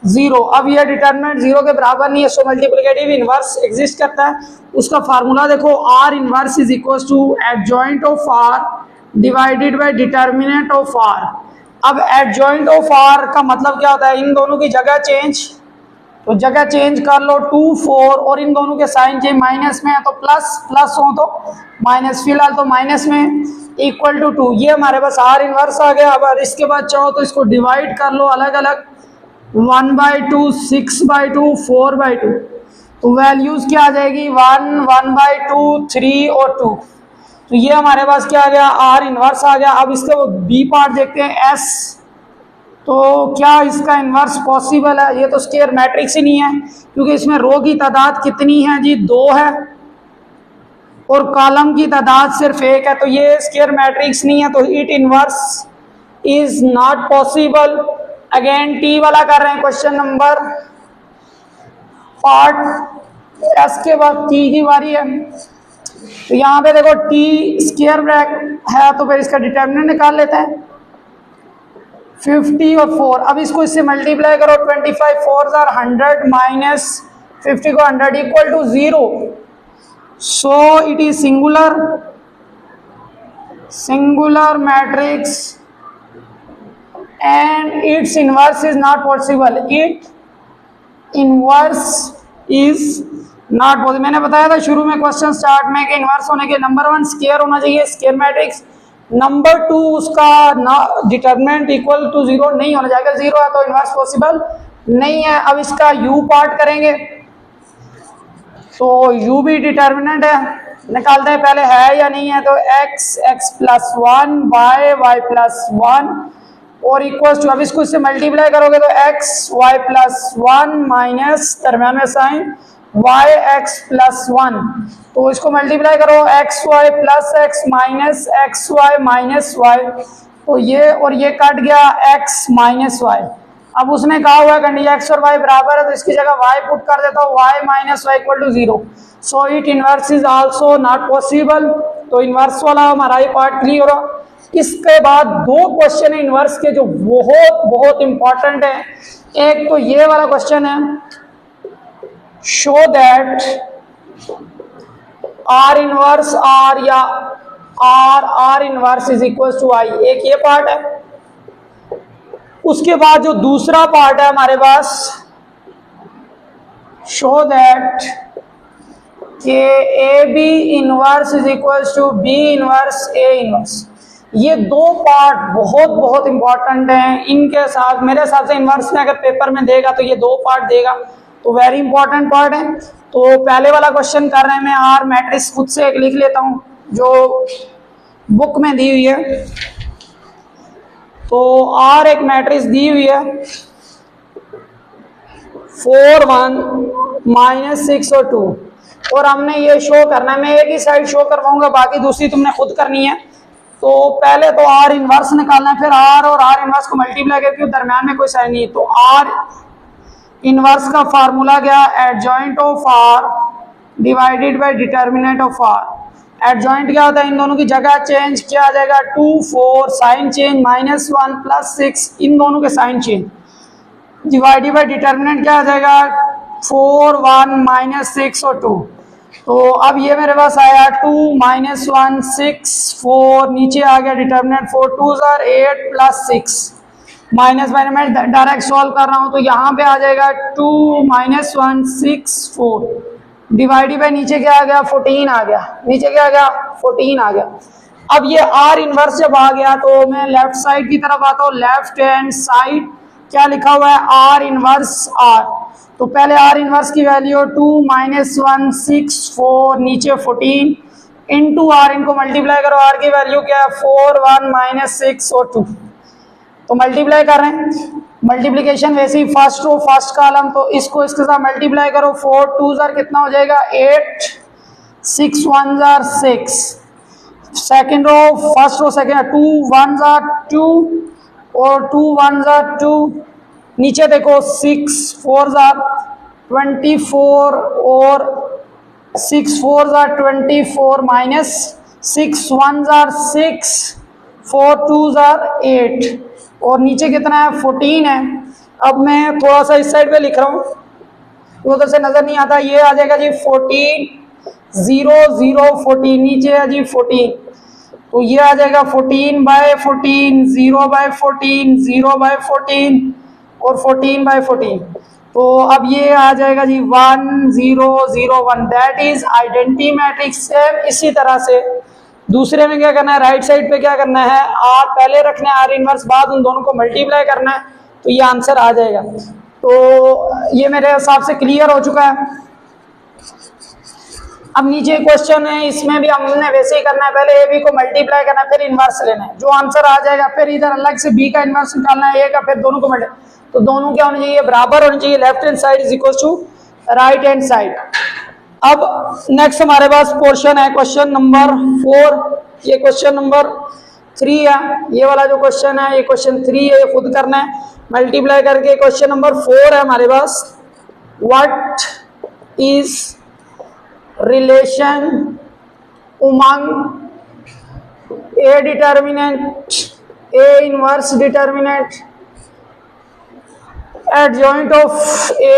0। अब यह डिटर्मिनेंट 0 के बराबर नहीं है, सो मल्टीप्लिकेटिव इनवर्स एग्जिस्ट करता है। उसका फार्मूला देखो, R inverse is equal to adjoint of R divided by determinant of R। अब एडजॉइंट ऑफ R का मतलब क्या होता है, इन दोनों की जगह चेंज, तो जगह चेंज कर लो 2 4, और इन दोनों के साइन चेंज, माइनस में है तो प्लस, प्लस हो तो माइनस, फिलहाल तो माइनस में, इक्वल टू 2। ये हमारे पास R इनवर्स आ गया। अब इसके बाद चाहो तो इसको डिवाइड कर लो अलग अलग, 1/2 6/2 4/2, तो वैल्यूज क्या आ जाएगी 1 1/2 3 और 2। तो ये हमारे पास क्या आ गया R इनवर्स आ गया। अब इसके बी पार्ट देखते हैं S, तो क्या इसका इन्वर्स पॉसिबल है। ये तो स्क्वायर मैट्रिक्स ही नहीं है, क्योंकि इसमें रो की तादाद कितनी है जी 2 है, और कॉलम की तादाद सिर्फ 1 है, तो ये स्क्वायर मैट्रिक्स नहीं है, तो it inverse is not possible. Again T वाला कर रहे हैं क्वेश्चन नंबर पार्ट एस के बाद टी की बारी है। तो यहाँ पे देखो टी स्क्वायर है, तो फिर इसका डिटर्मिनेंट निकाल लेते हैं 50 और 4। अब इसको इससे मल्टीप्लाई करो, 25 4 100 माइनस 50 को 100 equal to 0। So it is singular matrix and its inverse is not possible. It inverse is not possible. मैंने बताया था शुरू में क्वेश्चन स्टार्ट में कि इन्वर्स होने के नंबर 1 स्क्वायर होना चाहिए, स्क्वायर मैट्रिक्स। नंबर 2 उसका डिटरमिनेंट इक्वल टू 0 नहीं होना चाहिए, 0 है तो इन्वर्स पॉसिबल नहीं है। अब इसका u पार्ट करेंगे तो u भी डिटर्मिनेंट है, निकालते हैं पहले है या नहीं है। तो x प्लस 1 y प्लस 1 और इक्वल टू, अब इसको इससे मल्टीप्लाई करोगे तो y प्लस 1 माइनस दरम्यान में साइन x प्लस 1, तो इसको मल्टीप्लाई करो xy plus x minus xy minus y, तो ये और ये कट गया x माइनस y। अब उसने कहा हुआ है कंडीशन x और y बराबर है तो इसकी जगह y पुट कर देता हूँ, y minus y equal to 0। So it inverse is also not possible. तो इनवर्स वाला हमारा ये पार्ट क्लियर हो। इसके बाद 2 क्वेश्चन है इनवर्स के जो बहुत बहुत इंपॉर्टेंट है। एक तो ये वाला क्वेश्चन है, show that R inverse R या R inverse is equal to I, एक ये पार्ट है। उसके बाद जो दूसरा पार्ट है हमारे पास, शो दैट के AB inverse is equal to B inverse A inverse. ये 2 पार्ट बहुत बहुत इंपॉर्टेंट हैं। इनके साथ मेरे हिसाब से इनवर्स में अगर पेपर में देगा तो ये 2 पार्ट देगा, तो वेरी इंपॉर्टेंट पार्ट है। तो पहले वाला क्वेश्चन कर रहे हैं, मैं R मैट्रिक्स खुद से एक लिख लेता हूं जो बुक में दी हुई है। तो R एक मैट्रिक्स दी हुई है 4 1 माइनस 6 और 2, और हमने ये शो करना है। मैं एक ही साइड शो करवाऊंगा, बाकी दूसरी तुमने खुद करनी है। तो पहले तो R इनवर्स निकालना है, फिर R और R इनवर्स को मल्टीप्लाई करके दरम्यान में कोई साइन नहीं। तो R इनवर्स का फार्मूला क्या, adjoint of R divided by determinant of R। Adjoint क्या होता है, इन दोनों की जगह चेंज किया जाएगा, 2 4 साइन चेंज माइनस 1 प्लस 6, इन दोनों के sign change. Divided by determinant क्या आ जाएगा, 4 1 माइनस 6 और 2। तो अब ये मेरे पास आया 2 माइनस 1 6 4, नीचे आ गया डिटर्मिनेंट 4 2 8 प्लस 6 माइनस माइनस, मैं डायरेक्ट सॉल्व कर रहा हूं तो यहाँ पे आ जाएगा 2 माइनस 1 6 4 डिवाइडेड बाय नीचे क्या आ गया 14 आ गया, नीचे क्या आ गया 14 आ गया। अब ये R इनवर्स जब आ गया तो मैं लेफ्ट साइड की तरफ आता हूँ। लेफ्ट हैंड साइड क्या लिखा हुआ है, R इनवर्स R। तो पहले R इनवर्स की वैल्यू 2 माइनस 1 6 4 नीचे 14 इंटू R, इनको मल्टीप्लाई करो, R की वैल्यू क्या है 4 1 माइनस 6 और 2। तो मल्टीप्लाई कर रहे हैं, मल्टीप्लिकेशन वैसे ही फर्स्ट रो फर्स्ट कॉलम, तो इसको इसके साथ मल्टीप्लाई करो, 4 2 कितना हो जाएगा 8 6 1 6, second row first row second 2 1 2 और 2 1 2, नीचे देखो 6 4 24 और 6 4 24 माइनस 6 1 6 4 2 8 और नीचे कितना है 14 है। अब मैं थोड़ा सा इस साइड पे लिख रहा हूँ, उधर से नजर नहीं आता। ये आ जाएगा जी 14 0 0 14, नीचे है जी 14, तो ये आ जाएगा 14 बाय 14 0 बाय 14 0 बाय 14 और 14 बाय 14। तो अब ये आ जाएगा जी 1 0 0 1, that is identity matrix. Same इसी तरह से दूसरे में क्या करना है, राइट साइड पे क्या करना है, R पहले रखना है, R इनवर्स बाद उन दोनों को मल्टीप्लाई करना है, तो ये आंसर आ जाएगा। तो ये मेरे हिसाब से क्लियर हो चुका है। अब नीचे क्वेश्चन है, इसमें भी हमने वैसे ही करना है, पहले ए बी को मल्टीप्लाई करना है, फिर इनवर्स लेना है, जो आंसर आ जाएगा फिर इधर अलग से बी का इनवर्स निकालना है, ए का, फिर दोनों को मल्टीप्लाई। तो दोनों क्या होने चाहिए, बराबर होने चाहिए, left hand side is equal to right hand side. अब नेक्स्ट हमारे पास पोर्शन है क्वेश्चन नंबर 4, ये क्वेश्चन नंबर 3 है। ये वाला जो क्वेश्चन है ये क्वेश्चन 3 है, ये खुद करना है मल्टीप्लाई करके। क्वेश्चन नंबर 4 है हमारे पास, व्हाट इज रिलेशन उमंग A determinant A inverse determinant adjoint of a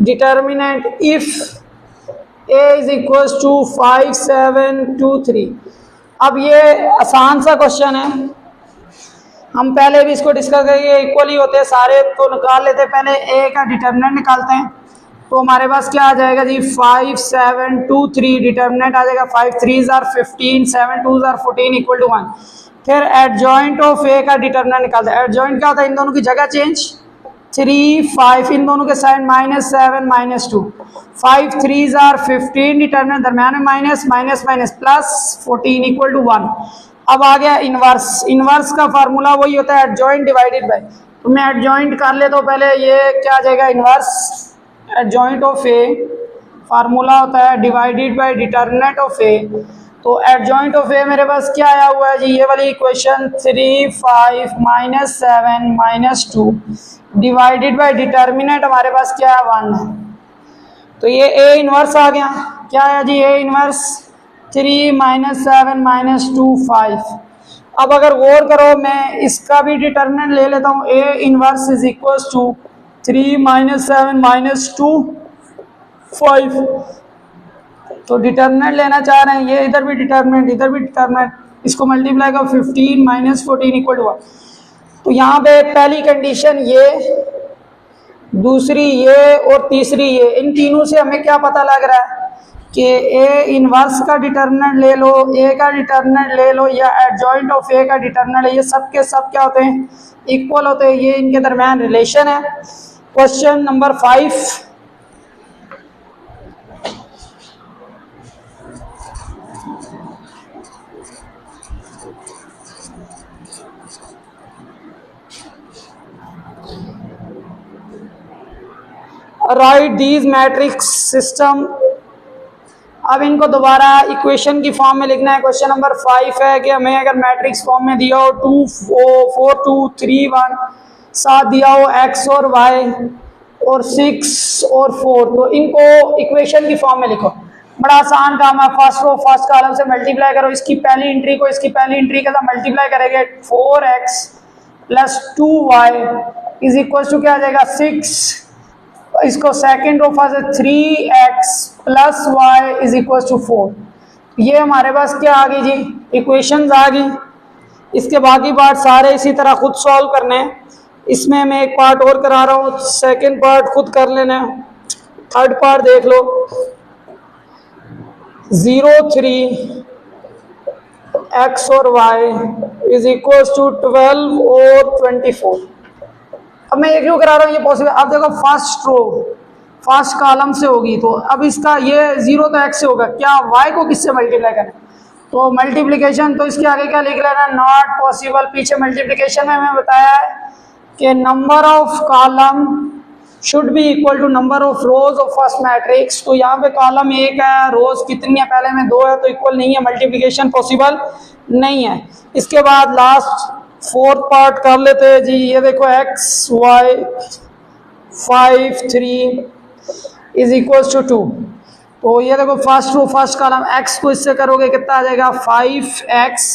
determinant if a is equals to 5 7 2 3। अब ये आसान सा क्वेश्चन है, हम पहले भी इसको डिस्कस करेंगे, इक्वली होते हैं सारे तो निकाल लेते हैं। पहले a का डिटर्मिनेंट निकालते हैं, तो हमारे पास क्या आ जाएगा जी 5 7 2 3 डिटर्मिनेंट आ जाएगा 5 3 आर 15 7 2 आर 14 इक्वल टू 1। फिर एडजॉइंट ऑफ ए का डिटर्मिनेंट निकालते हैं। एडजॉइंट क्या होता है, इन दोनों की जगह चेंज 3 5 इन दोनों के साइन -7 -2 5 3 आर 15 डिटर्मिनेंट दरम्यान में minus minus minus plus 14 equal to 1। अब आ गया इनवर्स। इनवर्स का फार्मूला वही होता है एडजॉइंट डिवाइडेड बाय, तो मैं एडजॉइंट कर ले तो पहले ये क्या आ जाएगा inverse adjoint of A formula होता है डिवाइडेड बाय डिटर्मिनेंट ऑफ ए। तो एडजॉइंट ऑफ ए मेरे पास क्या आया हुआ है जी, ये वाली इक्वेशन 3 5 -7 -2 डिवाइडेड बाय डिटर्मिनेंट हमारे पास क्या है 1 है। तो ये ए इनवर्स आ गया। क्या है जी ए इनवर्स 3 -7 -2 5। अब अगर गौर करो मैं इसका भी डिटर्मिनेंट ले लेता हूँ, A inverse is equal to 3 -7 -2 5। तो डिटर्मिनेंट लेना चाह रहे हैं, ये इधर भी डिटर्मिनेंट इधर भी डिटर्मिनेंट, इसको मल्टीप्लाई का 15 -14 इक्वल टू 1। तो यहाँ पे पहली कंडीशन ये, दूसरी ये और तीसरी ये, इन तीनों से हमें क्या पता लग रहा है कि ए इनवर्स का डिटर्मिनेंट ले लो, ए का डिटर्मिनेंट ले लो या एडजॉइंट ऑफ ए का डिटर्मिनेंट, ये सब के सब क्या होते हैं इक्वल होते हैं, ये इनके दरमियान रिलेशन है। Question number 5, right these matrix system. अब इनको दोबारा इक्वेशन की फॉर्म में लिखना है। क्वेश्चन नंबर 5 है कि हमें अगर मैट्रिक्स फॉर्म में दिया हो 2 4 2 3 1, साथ दिया हो x और y और 6 और 4, तो इनको इक्वेशन की फॉर्म में लिखो। बड़ा आसान काम है, फर्स्ट रो फर्स्ट कॉलम से मल्टीप्लाई करो, इसकी पहली एंट्री को इसकी पहली एंट्री के साथ मल्टीप्लाई करेंगे 4x plus 2y is equal to क्या आ जाएगा 6, इसको second row first 3x plus Y is equal to 4। ये हमारे पास क्या आ गई जी इक्वेशंस आ गई। इसके बाकी पार्ट सारे इसी तरह खुद सॉल्व करने हैं। इसमें मैं एक पार्ट और करा रहा हूँ, सेकंड पार्ट खुद कर लेना है। थर्ड पार्ट देख लो 0 3 x और y इज इक्वल टू 12 और 24। अब मैं ये क्यों करा रहा हूँ, ये पॉसिबल। अब देखो फर्स्ट रो फर्स्ट कॉलम से होगी, तो अब इसका ये 0 तो x से होगा, क्या y को किससे मल्टीप्लाई करें, तो मल्टीप्लिकेशन, तो इसके आगे क्या लिख लेना नॉट पॉसिबल। पीछे मल्टीप्लिकेशन में हमें बताया है कि number of column should be equal to number of rows of first matrix. तो यहाँ पे कॉलम 1 है, रोज कितनी है पहले में 2 है, तो इक्वल नहीं है, मल्टीप्लिकेशन पॉसिबल नहीं है। इसके बाद लास्ट फोर्थ पार्ट कर लेते हैं जी। ये देखो x y 5 3 is equal to 2। तो ये देखो first row first column x को इससे करोगे कितना आ जाएगा 5x,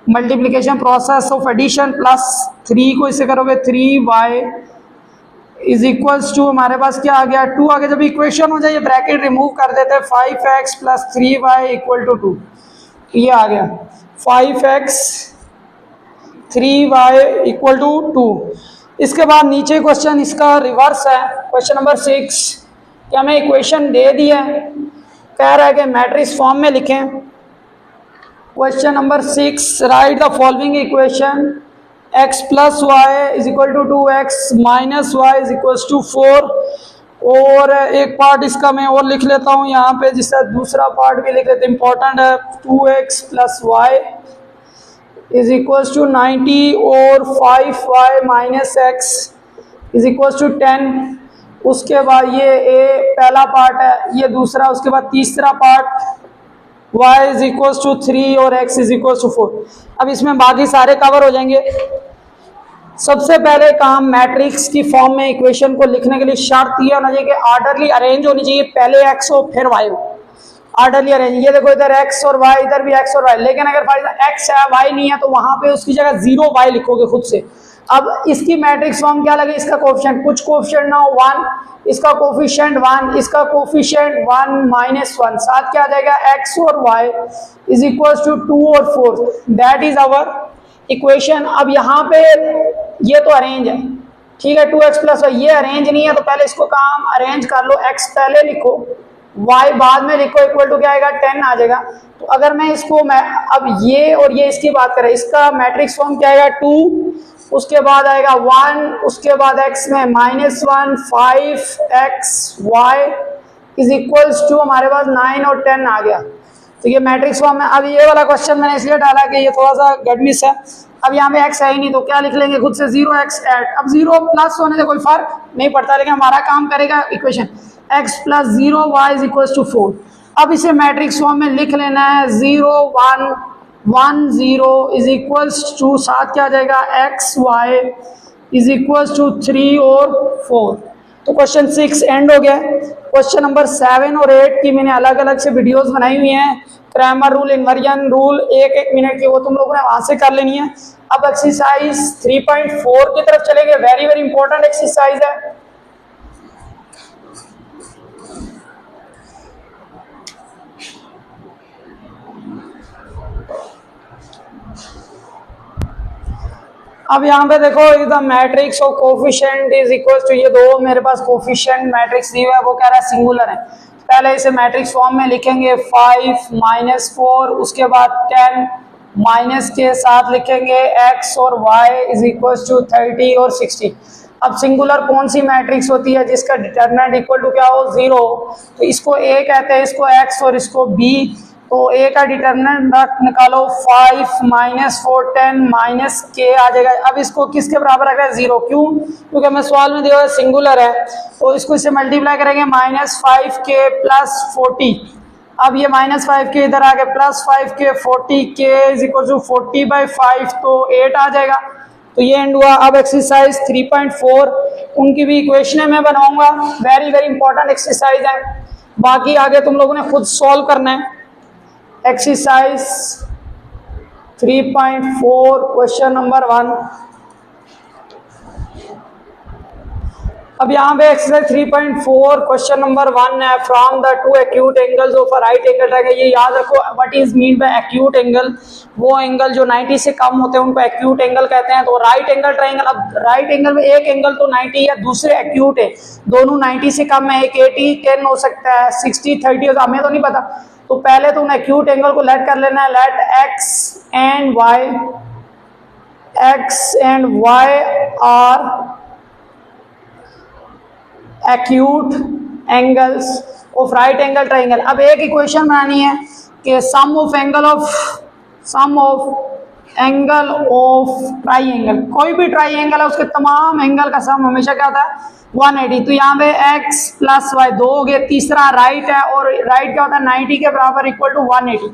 multiplication process of addition, plus 3 को इससे करोगे 3y इज इक्वल टू हमारे पास क्या आ गया 2 आ गया। जब इक्वेशन हो जाए ये ब्रैकेट रिमूव कर देते हैं 5x plus 3y equal to 2, ये आ गया 5x 3y इक्वल टू 2। इसके बाद नीचे क्वेश्चन इसका रिवर्स है। क्वेश्चन नंबर 6 कि हमें इक्वेशन दे दी है, कह रहा है कि मैट्रिक्स फॉर्म में लिखें। Question number 6 right the following equation x plus Y is equal to 2x minus y is equal to 4। और एक पार्ट इसका मैं और लिख लेता हूँ यहाँ पे, जिसका दूसरा पार्ट भी लिख लेते, इंपॉर्टेंट है। 2x plus Y is equal to 90 और 5y minus x is equal to 10। उसके बाद ये a पहला पार्ट है, ये दूसरा, उसके बाद तीसरा part y is equal to 3 और x इज इक्वल टू 4। अब इसमें बाकी सारे कवर हो जाएंगे। सबसे पहले काम मैट्रिक्स की फॉर्म में इक्वेशन को लिखने के लिए शर्त ये होना चाहिए कि ऑर्डरली अरेंज होनी चाहिए, पहले x हो फिर y हो, ऑर्डरली अरेंज। ये देखो इधर x और y, इधर भी x और y, लेकिन अगर फॉर एग्जांपल x है y नहीं है तो वहां पे उसकी जगह 0 y लिखोगे खुद से। अब इसकी मैट्रिक्स फॉर्म क्या लगे, इसका कोफिशिएंट, कुछ कोफिशिएंट ना हो 1, इसका कोफिशिएंट 1, इसका कोफिशिएंट 1 माइनस 1, साथ क्या आ जाएगा x और y इज इक्वल टू 2 और 4। That is our equation. अब यहाँ पे ये तो अरेंज है, ठीक है, 2x प्लस वाई, ये अरेंज नहीं है तो पहले इसको काम अरेंज कर लो, x पहले लिखो y बाद में लिखो, इक्वल टू क्या आएगा 10 आ जाएगा। तो अगर मैं इसको मैं अब ये और ये इसकी बात करें, इसका मैट्रिक्स फॉर्म क्या आएगा 2, उसके बाद आएगा 1, उसके बाद x में -1, 5x y is equals to हमारे पास 9 और 10 आ गया। तो ये मैट्रिक्स फॉर्म है। अब ये वाला क्वेश्चन मैंने इसलिए डाला कि ये थोड़ा सा गडमिस है। अब यहाँ पे x है ही नहीं तो क्या लिख लेंगे खुद से 0x एट। अब 0 प्लस होने से कोई फर्क नहीं पड़ता, लेकिन हमारा काम करेगा equation x plus 0 y is equal to 4। अब इसे मैट्रिक्स फॉर्म में लिख लेना है 0 1 1 0 इज इक्वल्स टू, साथ क्या आ जाएगा x y is equals to 3 और 4। तो क्वेश्चन 6 एंड हो गया। क्वेश्चन नंबर 7 और 8 की मैंने अलग अलग से वीडियोस बनाई हुई हैं, क्रैमर रूल, इन्वर्जन रूल, एक मिनट की, वो तुम लोगों ने वहां से कर लेनी है। अब एक्सरसाइज 3.4 की तरफ चलेंगे, वेरी वेरी इंपॉर्टेंट एक्सरसाइज है। अब यहाँ पे देखो, the matrix of coefficient is equal to, ये दो मेरे पास कोफिशिएंट मैट्रिक्स दी हुआ है, वो कह रहा है सिंगुलर है। पहले इसे मैट्रिक्स फॉर्म में लिखेंगे 5 -4, उसके बाद 10 माइनस के साथ लिखेंगे x और y इज इक्वल टू 30 और 60। अब सिंगुलर कौन सी मैट्रिक्स होती है जिसका डिटरमिनेंट इक्वल टू क्या हो 0? तो इसको a कहते हैं, इसको x और इसको b। तो a का डिटरमिनेंट निकालो 5 -4 10 माइनस के आ जाएगा। अब इसको किसके बराबर रख रहा है 0, क्यों? क्योंकि हमें सवाल में दिया हुआ है सिंगुलर है। तो इसको इससे मल्टीप्लाई करेंगे -5 के प्लस 40। अब ये -5 के इधर आ गए, +5 के 40 के इज इक्वल टू 40/5, तो 8 आ जाएगा। तो ये एंड हुआ। अब एक्सरसाइज 3.4 उनकी भी इक्वेशन मैं बनाऊंगा, वेरी वेरी इंपॉर्टेंट एक्सरसाइज है, बाकी आगे तुम लोगों ने खुद सॉल्व करना है। Exercise 3.4 question number 1। अब यहाँ पे एक्सरसाइज 3.4 क्वेश्चन नंबर 1 है, from the two acute angles of a right angle triangle. ये याद रखो, what is mean by acute angle, वो एंगल जो 90 से कम होते हैं उनको एक्यूट एंगल कहते हैं। तो राइट एंगल ट्रायंगल, अब राइट एंगल में एक एंगल तो 90 है, दूसरे एक्यूट है, दोनों 90 से कम है, एक 80 10 हो सकता है, 60 30 हो, हमें तो नहीं पता। तो पहले तो उन एक्यूट एंगल को लेट कर लेना है, let x and y are acute angles of right angle triangle. अब एक इक्वेशन बनानी है कि sum of angle of triangle, कोई भी ट्रायंगल है उसके तमाम एंगल का सम हमेशा क्या होता है 180। तो यहाँ पे x प्लस वाई 2 हो गए, तीसरा राइट है और राइट क्या होता है 90 के बराबर इक्वल टू 180।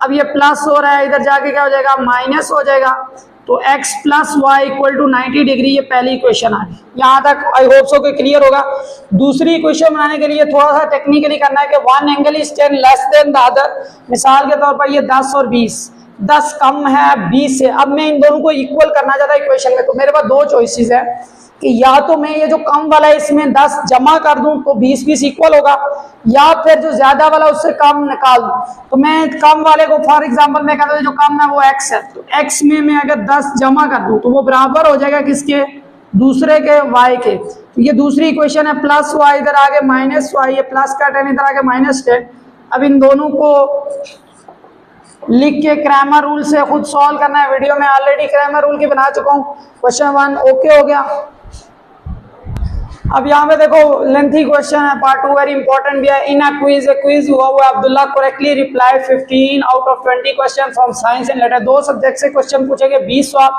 अब ये प्लस हो रहा है, इधर जाके क्या हो जाएगा माइनस हो जाएगा। तो x plus y equal to 90 degree, ये पहली इक्वेशन आ गई। यहाँ तक आई होप सो कि क्लियर होगा। दूसरी इक्वेशन बनाने के लिए थोड़ा सा टेक्निकली करना है कि one angle is 10 less than the other. मिसाल के तौर पर ये 10 और 20, 10 कम है 20 से। अब मैं इन दोनों को इक्वल करना चाहता इक्वेशन में, तो मेरे पास दो चॉइसेस है कि या तो मैं ये जो कम वाला है इसमें 10 जमा कर दूं तो 20 इक्वल होगा, या फिर जो ज्यादा वाला उससे कम निकाल दूं। तो मैं कम वाले को फॉर एग्जांपल मैं कहता हूं जो कम है वो x है, तो x में मैं अगर 10 जमा कर दूं तो वो बराबर हो जाएगा किसके, दूसरे के y के। तो ये दूसरी इक्वेशन है, प्लस वाई इधर आगे माइनस वाई, ये प्लस का 10 इधर आगे -10। अब इन दोनों को लिख के क्रैमर रूल से खुद सॉल्व करना है। वीडियो में ऑलरेडी क्रैमर रूल की बना चुका हूँ। क्वेश्चन 1 ओके हो गया। अब यहाँ पे देखो लेंथी क्वेश्चन है, पार्ट 2 वेरी इंपॉर्टेंट भी है। इन क्विज हुआ Abdullah correctly reply 15 out of 20 question from science and later. दो सब्जेक्ट से क्वेश्चन पूछेंगे 20 सवाल,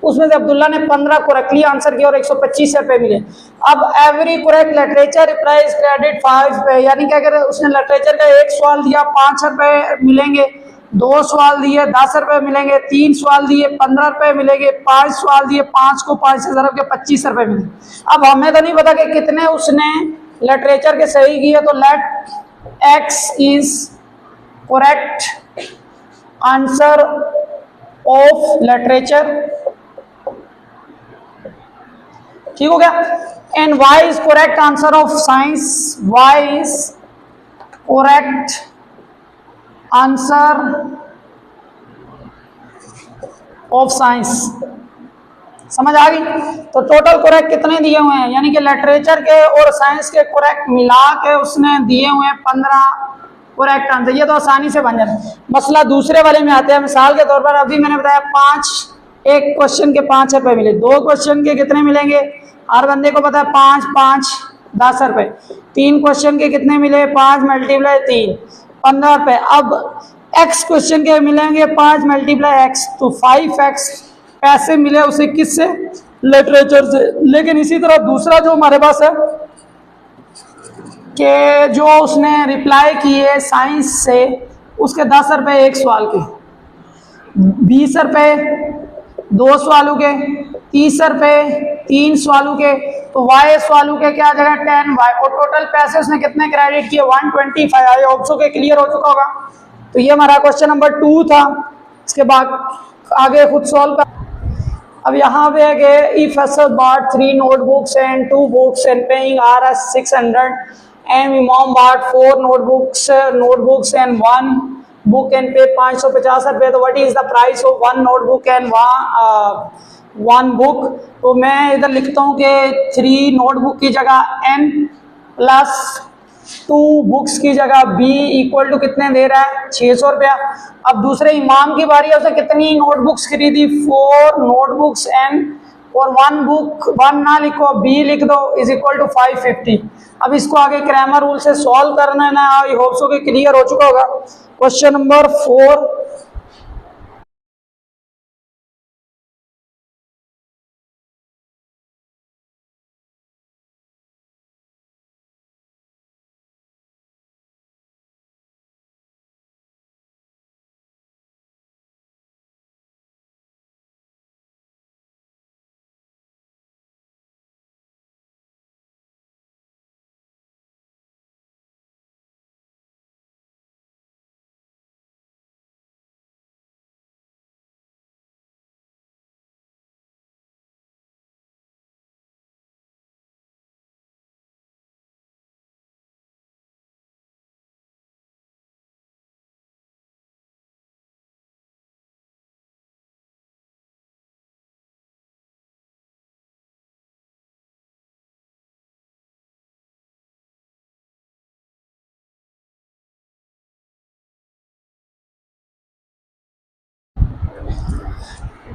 उसमें से अब्दुल्ला ने 15 करेक्टली आंसर किया और 125 रुपए मिले। अब every correct literature reply is credit 5 रुपए, यानी क्या अगर उसने लिटरेचर का एक सवाल दिया 5 रुपए मिलेंगे, 2 सवाल दिए 10 रुपए मिलेंगे, 3 सवाल दिए 15 रुपए मिलेंगे, 5 सवाल दिए 5 को 5 से ज़रब के 25 रुपए मिलेंगे। अब हमें तो नहीं पता कि कितने उसने लिटरेचर के सही किए, तो let x is correct answer of literature, ठीक हो गया, and y is correct answer of science, y is correct answer of science. समझ आ गई। तो टोटल करेक्ट कितने दिए हुए हैं, यानी कि लिटरेचर के और साइंस के करेक्ट मिला के उसने दिए हुए हैं 15 करेक्ट आंसर। ये तो आसानी से बन जाता है। मसला दूसरे वाले में आते हैं। मिसाल के तौर पर अभी मैंने बताया 5, एक क्वेश्चन के 5 रुपए मिले, 2 क्वेश्चन के कितने मिलेंगे, हर बंदे को पता है 5 5 10 रुपए, 3 क्वेश्चन के कितने मिले, 5 मल्टीप्लाई 3 15 रुपए। अब x क्वेश्चन के मिलेंगे 5 मल्टीप्लाई x, तो 5x पैसे मिले उसे किससे, लिटरेचर से। लेकिन इसी तरह दूसरा जो हमारे पास है कि जो उसने रिप्लाई किए साइंस से, उसके 10 रुपए एक सवाल के, 20 रुपए 2 सवालों के, 30 रुपए 3 सवालों के, तो y सवालों के क्या जगह 10y, और टोटल पैसे उसने कितने क्रेडिट किए 125। आई होप सो के क्लियर हो चुका होगा। तो ये हमारा क्वेश्चन नंबर 2 था। इसके बाद आगे खुद सॉल्व कर। अब यहाँ पे है कि if Asad bought 3 notebooks and 2 books and paying Rs 600 and Imam bought 4 notebooks and 1 book and pay 550 रुपये, तो what is the price of 1 notebook and 1 book। तो मैं इधर लिखता हूँ कि 3 नोटबुक की जगह n प्लस 2 बुक्स की जगह b इक्वल टू कितने दे रहा है 600 रुपया। अब दूसरे इमाम की बारी है, उसने कितनी नोटबुक्स खरीदी 4 नोटबुक्स n, और 1 बुक 1 ना लिखो b लिख दो, इज इक्वल टू 550। अब इसको आगे क्रैमर रूल से सॉल्व करना है ना। आई होप सो कि क्लियर हो चुका होगा। क्वेश्चन नंबर 4,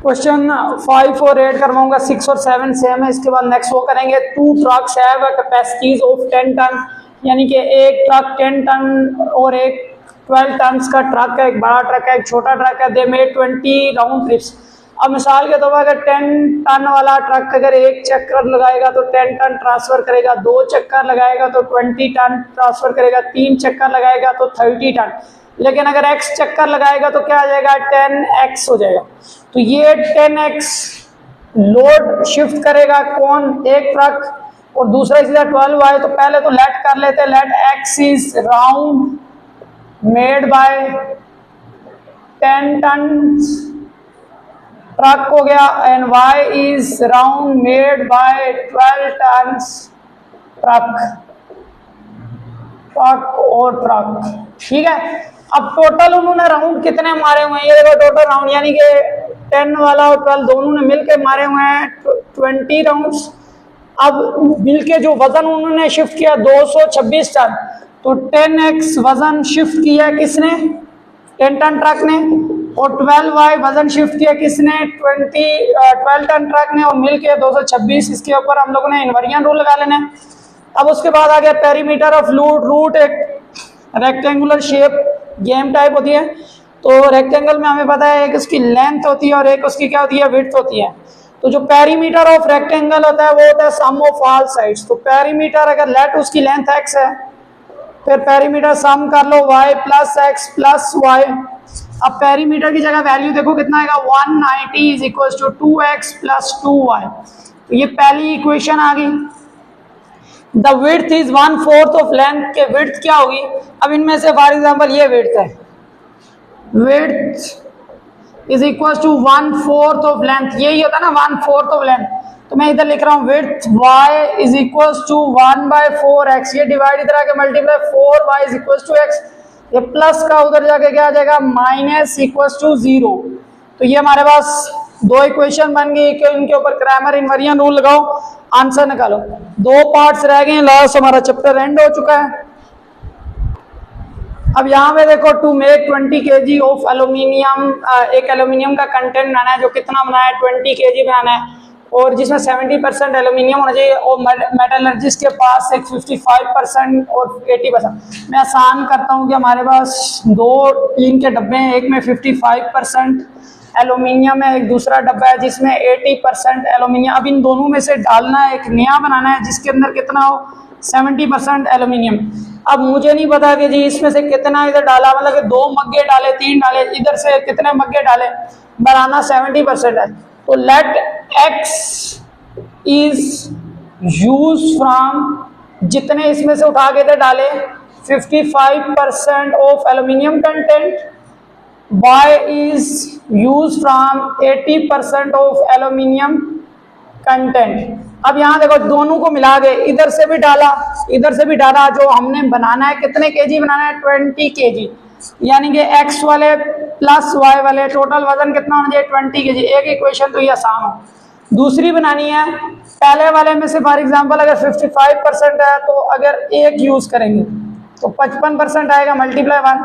क्वेश्चन 5 और 8 करवाऊंगा, 6 और 7 सेम है। इसके बाद नेक्स्ट वो करेंगे 2 trucks have a capacities of 10 ton, यानी कि एक ट्रक 10 टन और एक 12 टन का ट्रक है, एक बड़ा ट्रक है एक छोटा ट्रक है। They made 20 round trips. अब मिसाल के तौर पर अगर 10 टन वाला ट्रक अगर एक चक्कर लगाएगा तो 10 टन ट्रांसफर करेगा, 2 चक्कर लगाएगा तो 20 टन ट्रांसफर करेगा, 3 चक्कर लगाएगा तो 30 टन। लेकिन अगर x चक्कर लगाएगा तो क्या आ जाएगा 10x हो जाएगा। तो ये 10x लोड शिफ्ट करेगा कौन, एक ट्रक, और दूसरा सीधा 12y। तो पहले तो लेट कर लेते हैं, let x is round made by 10 ton truck हो गया, and y is round made by 12 ton truck और ट्रक। ठीक है। अब टोटल उन्होंने राउंड कितने मारे हुए हैं, ये देखो टोटल राउंड, यानी कि 10 वाला और 12 दोनों ने मिलकर मारे हुए हैं 20 राउंड्स। अब मिलके जो वजन उन्होंने शिफ्ट किया 226 टन, तो 10x वजन शिफ्ट किया किसने, 10 टन ट्रक ने, और 12y वजन शिफ्ट किया किसने, 12 टन ट्रक ने, और मिलके 226। इसके ऊपर हम लोगों ने इनवेरिएंट रूल लगा लेना है। अब उसके बाद आ गया पेरीमीटर ऑफ रूट एक रेक्टेंगुलर शेप गेम टाइप होती है। तो रेक्टेंगल में हमें पता है एक उसकी लेंथ होती है और एक उसकी क्या होती है, विड्थ होती है। तो जो पेरीमीटर ऑफ रेक्टेंगल होता है वो होता है सम ऑफ ऑल साइड्स। तो पेरीमीटर अगर लेट उसकी लेंथ x है, फिर पेरीमीटर सम कर लो y plus x plus y। अब पेरीमीटर की जगह वैल्यू देखो कितना आएगा 190 is equal to 2x plus 2y। तो ये पहली इक्वेशन आ गई। The width is 1/4 of length, के विड्थ क्या होगी। अब इनमें से फॉर एग्जांपल ये विड्थ है, width is equal to 1/4 of length, यही होता है ना 1/4 ऑफ लेंथ। तो मैं इधर लिख रहा हूँ width y is equal to 1/4x, ये डिवाइड इधर आके multiply 4y is equal to x, ये प्लस का उधर जाके क्या आ जाएगा माइनस इक्वल टू 0। तो ये हमारे पास दो इक्वेशन बन गई कि इनके ऊपर क्रैमर इनवेरिएंट रूल लगाओ, आंसर निकालो। दो पार्ट्स रह गए, लास्ट हमारा चैप्टर एंड हो चुका है। अब यहाँ पे देखो, to make 20 kg of aluminium, एक एल्यूमिनियम का कंटेंट बनाना है, जो कितना बनाना है 20 kg बनाना है, और जिसमें 70% एल्यूमिनियम होना चाहिए, और मेटलर्जिस्ट के पास एक 55% और 80%। मैं आसान करता हूँ कि हमारे पास दो टीन के डब्बे हैं, एक में 55% एल्यूमिनियम है, एक दूसरा डब्बा है जिसमें 80% एल्यूमिनियम। अब इन दोनों में से डालना है, एक नया बनाना है जिसके अंदर कितना हो 70% एल्यूमिनियम। अब मुझे नहीं पता कि जी इसमें से कितना इधर डाला, मतलब कि 2 मग्गे डाले, 3 डाले, इधर से कितने मग्गे डाले, बनाना 70% है। तो let x is use from, जितने इसमें से उठा के इधर डाले 55% of aluminium content, y is used from 80% of aluminium content। अब यहाँ देखो, दोनों को मिला के इधर से भी डाला, इधर से भी डाला, जो हमने बनाना है कितने केजी बनाना है 20 केजी, यानी कि x वाले प्लस y वाले टोटल वजन कितना होना चाहिए 20 केजी। एक इक्वेशन तो ये आसान हो। दूसरी बनानी है, पहले वाले में से फॉर एग्जांपल अगर 55% है तो अगर एक यूज करेंगे तो 55% आएगा मल्टीप्लाई 1,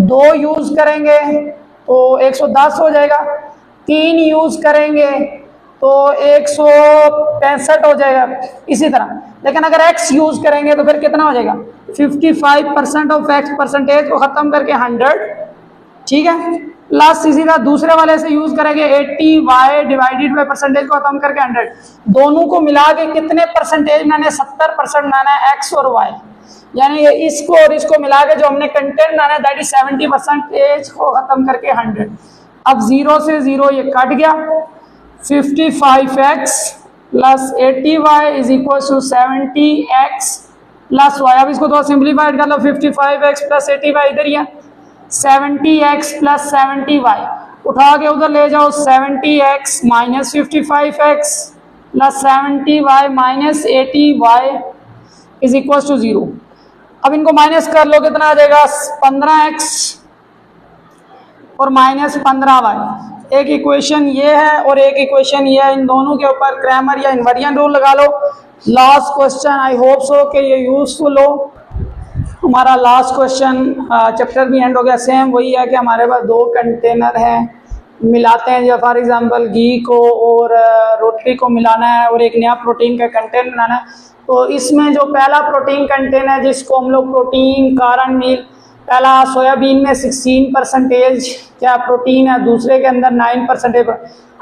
2 यूज करेंगे तो 110 हो जाएगा, 3 यूज करेंगे तो 165 हो जाएगा, इसी तरह। लेकिन अगर x यूज करेंगे तो फिर कितना हो जाएगा 55% ऑफ x, परसेंटेज को खत्म करके 100, ठीक है, प्लस इसी तरह दूसरे वाले से यूज करेंगे 80y डिवाइडेड बाय परसेंटेज को खत्म करके 100। दोनों को मिला के कितने परसेंटेज बनाने, 70% बनाना है x और y, यानी इसको और इसको मिला के जो हमने कंटेंट बनाना है दैट इज 70% को खत्म करके 100। अब 0 से 0 ये कट गया, 55x plus 80y is equal to 70x plus y। अब इसको थोड़ा सिंप्लीफाइड कर लो, 55x प्लस 80y इधर ही है, 70x प्लस 70y उठा के उधर ले जाओ, 70x minus 55x plus 70y minus 80y is equal to 0। अब इनको माइनस कर लो, कितना आ जाएगा 15x और माइनस 15y। एक इक्वेशन ये है और एक इक्वेशन ये है, इन दोनों के ऊपर क्रैमर या इनवेरिएंट रूल लगा लो। Last question, I hope so कि ये यूजफुल हो। हमारा लास्ट क्वेश्चन, चैप्टर भी एंड हो गया। सेम वही है कि हमारे पास 2 कंटेनर हैं, मिलाते हैं, जो फॉर एग्जांपल घी को और रोटी को मिलाना है और एक नया प्रोटीन का कंटेंट बनाना है। तो इसमें जो पहला प्रोटीन कंटेंट है जिसको हम लोग प्रोटीन कारण मील, पहला सोयाबीन में 16% क्या प्रोटीन है, दूसरे के अंदर 9%।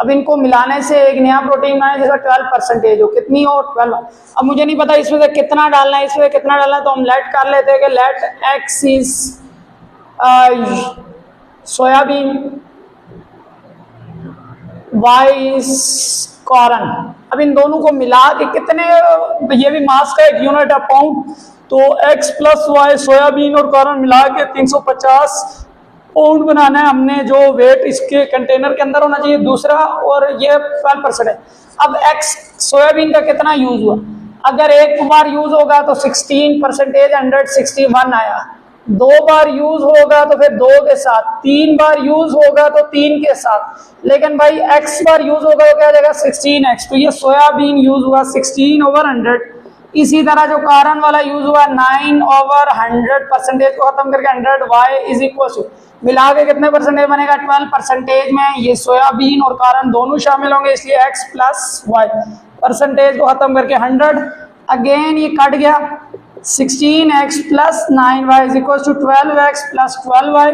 अब इनको मिलाने से एक नया प्रोटीन बनाए जिसका 12% हो, कितनी हो 12। अब मुझे नहीं पता इसमें से कितना डालना है, इसमें कितना डालना है, तो हम लेट कर लेते हैं कि let x is soybean, y is corn. अब इन दोनों को मिला के कितने, ये भी मास का एक यूनिट है पाउंड, तो x प्लस वाई सोयाबीन और कॉर्न मिला के 350 पाउंड बनाना है हमने, जो वेट इसके कंटेनर के अंदर होना चाहिए दूसरा, और ये 12% है। अब x सोयाबीन का कितना यूज हुआ, अगर एक बार यूज होगा तो 16%, 161 आया, 2 बार यूज होगा तो फिर 2 के साथ, 3 बार यूज होगा तो 3 के साथ, लेकिन भाई x बार यूज होगा तो क्या आ जाएगा 16x। तो ये सोयाबीन यूज हुआ 16/100। इसी तरह जो कारण वाला यूज हुआ 9/100, परसेंटेज को खत्म करके 100, y इज इक्वल टू मिला के कितने परसेंटेज बनेगा 12%। में ये सोयाबीन और कारण दोनों शामिल होंगे, इसलिए x प्लस वाई, परसेंटेज को खत्म करके 100। अगेन ये कट गया, 16x plus 9y is equal to 12x plus 12y।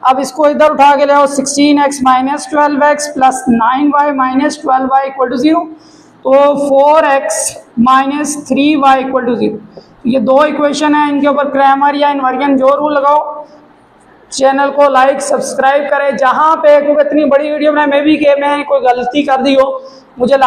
अब इसको इधर उठा के ले आओ, 16x minus 12x plus 9y minus 12y equal to 0। तो 4x minus 3y equal to 0। ये 2 इक्वेशन है, इनके ऊपर क्रैमर या इनवेरिएंट जो रूल लगाओ। चैनल को लाइक सब्सक्राइब करें। जहाँ पे इतनी बड़ी वीडियो बनाए, मैं भी कि मैं कोई गलती कर दी हो, मुझे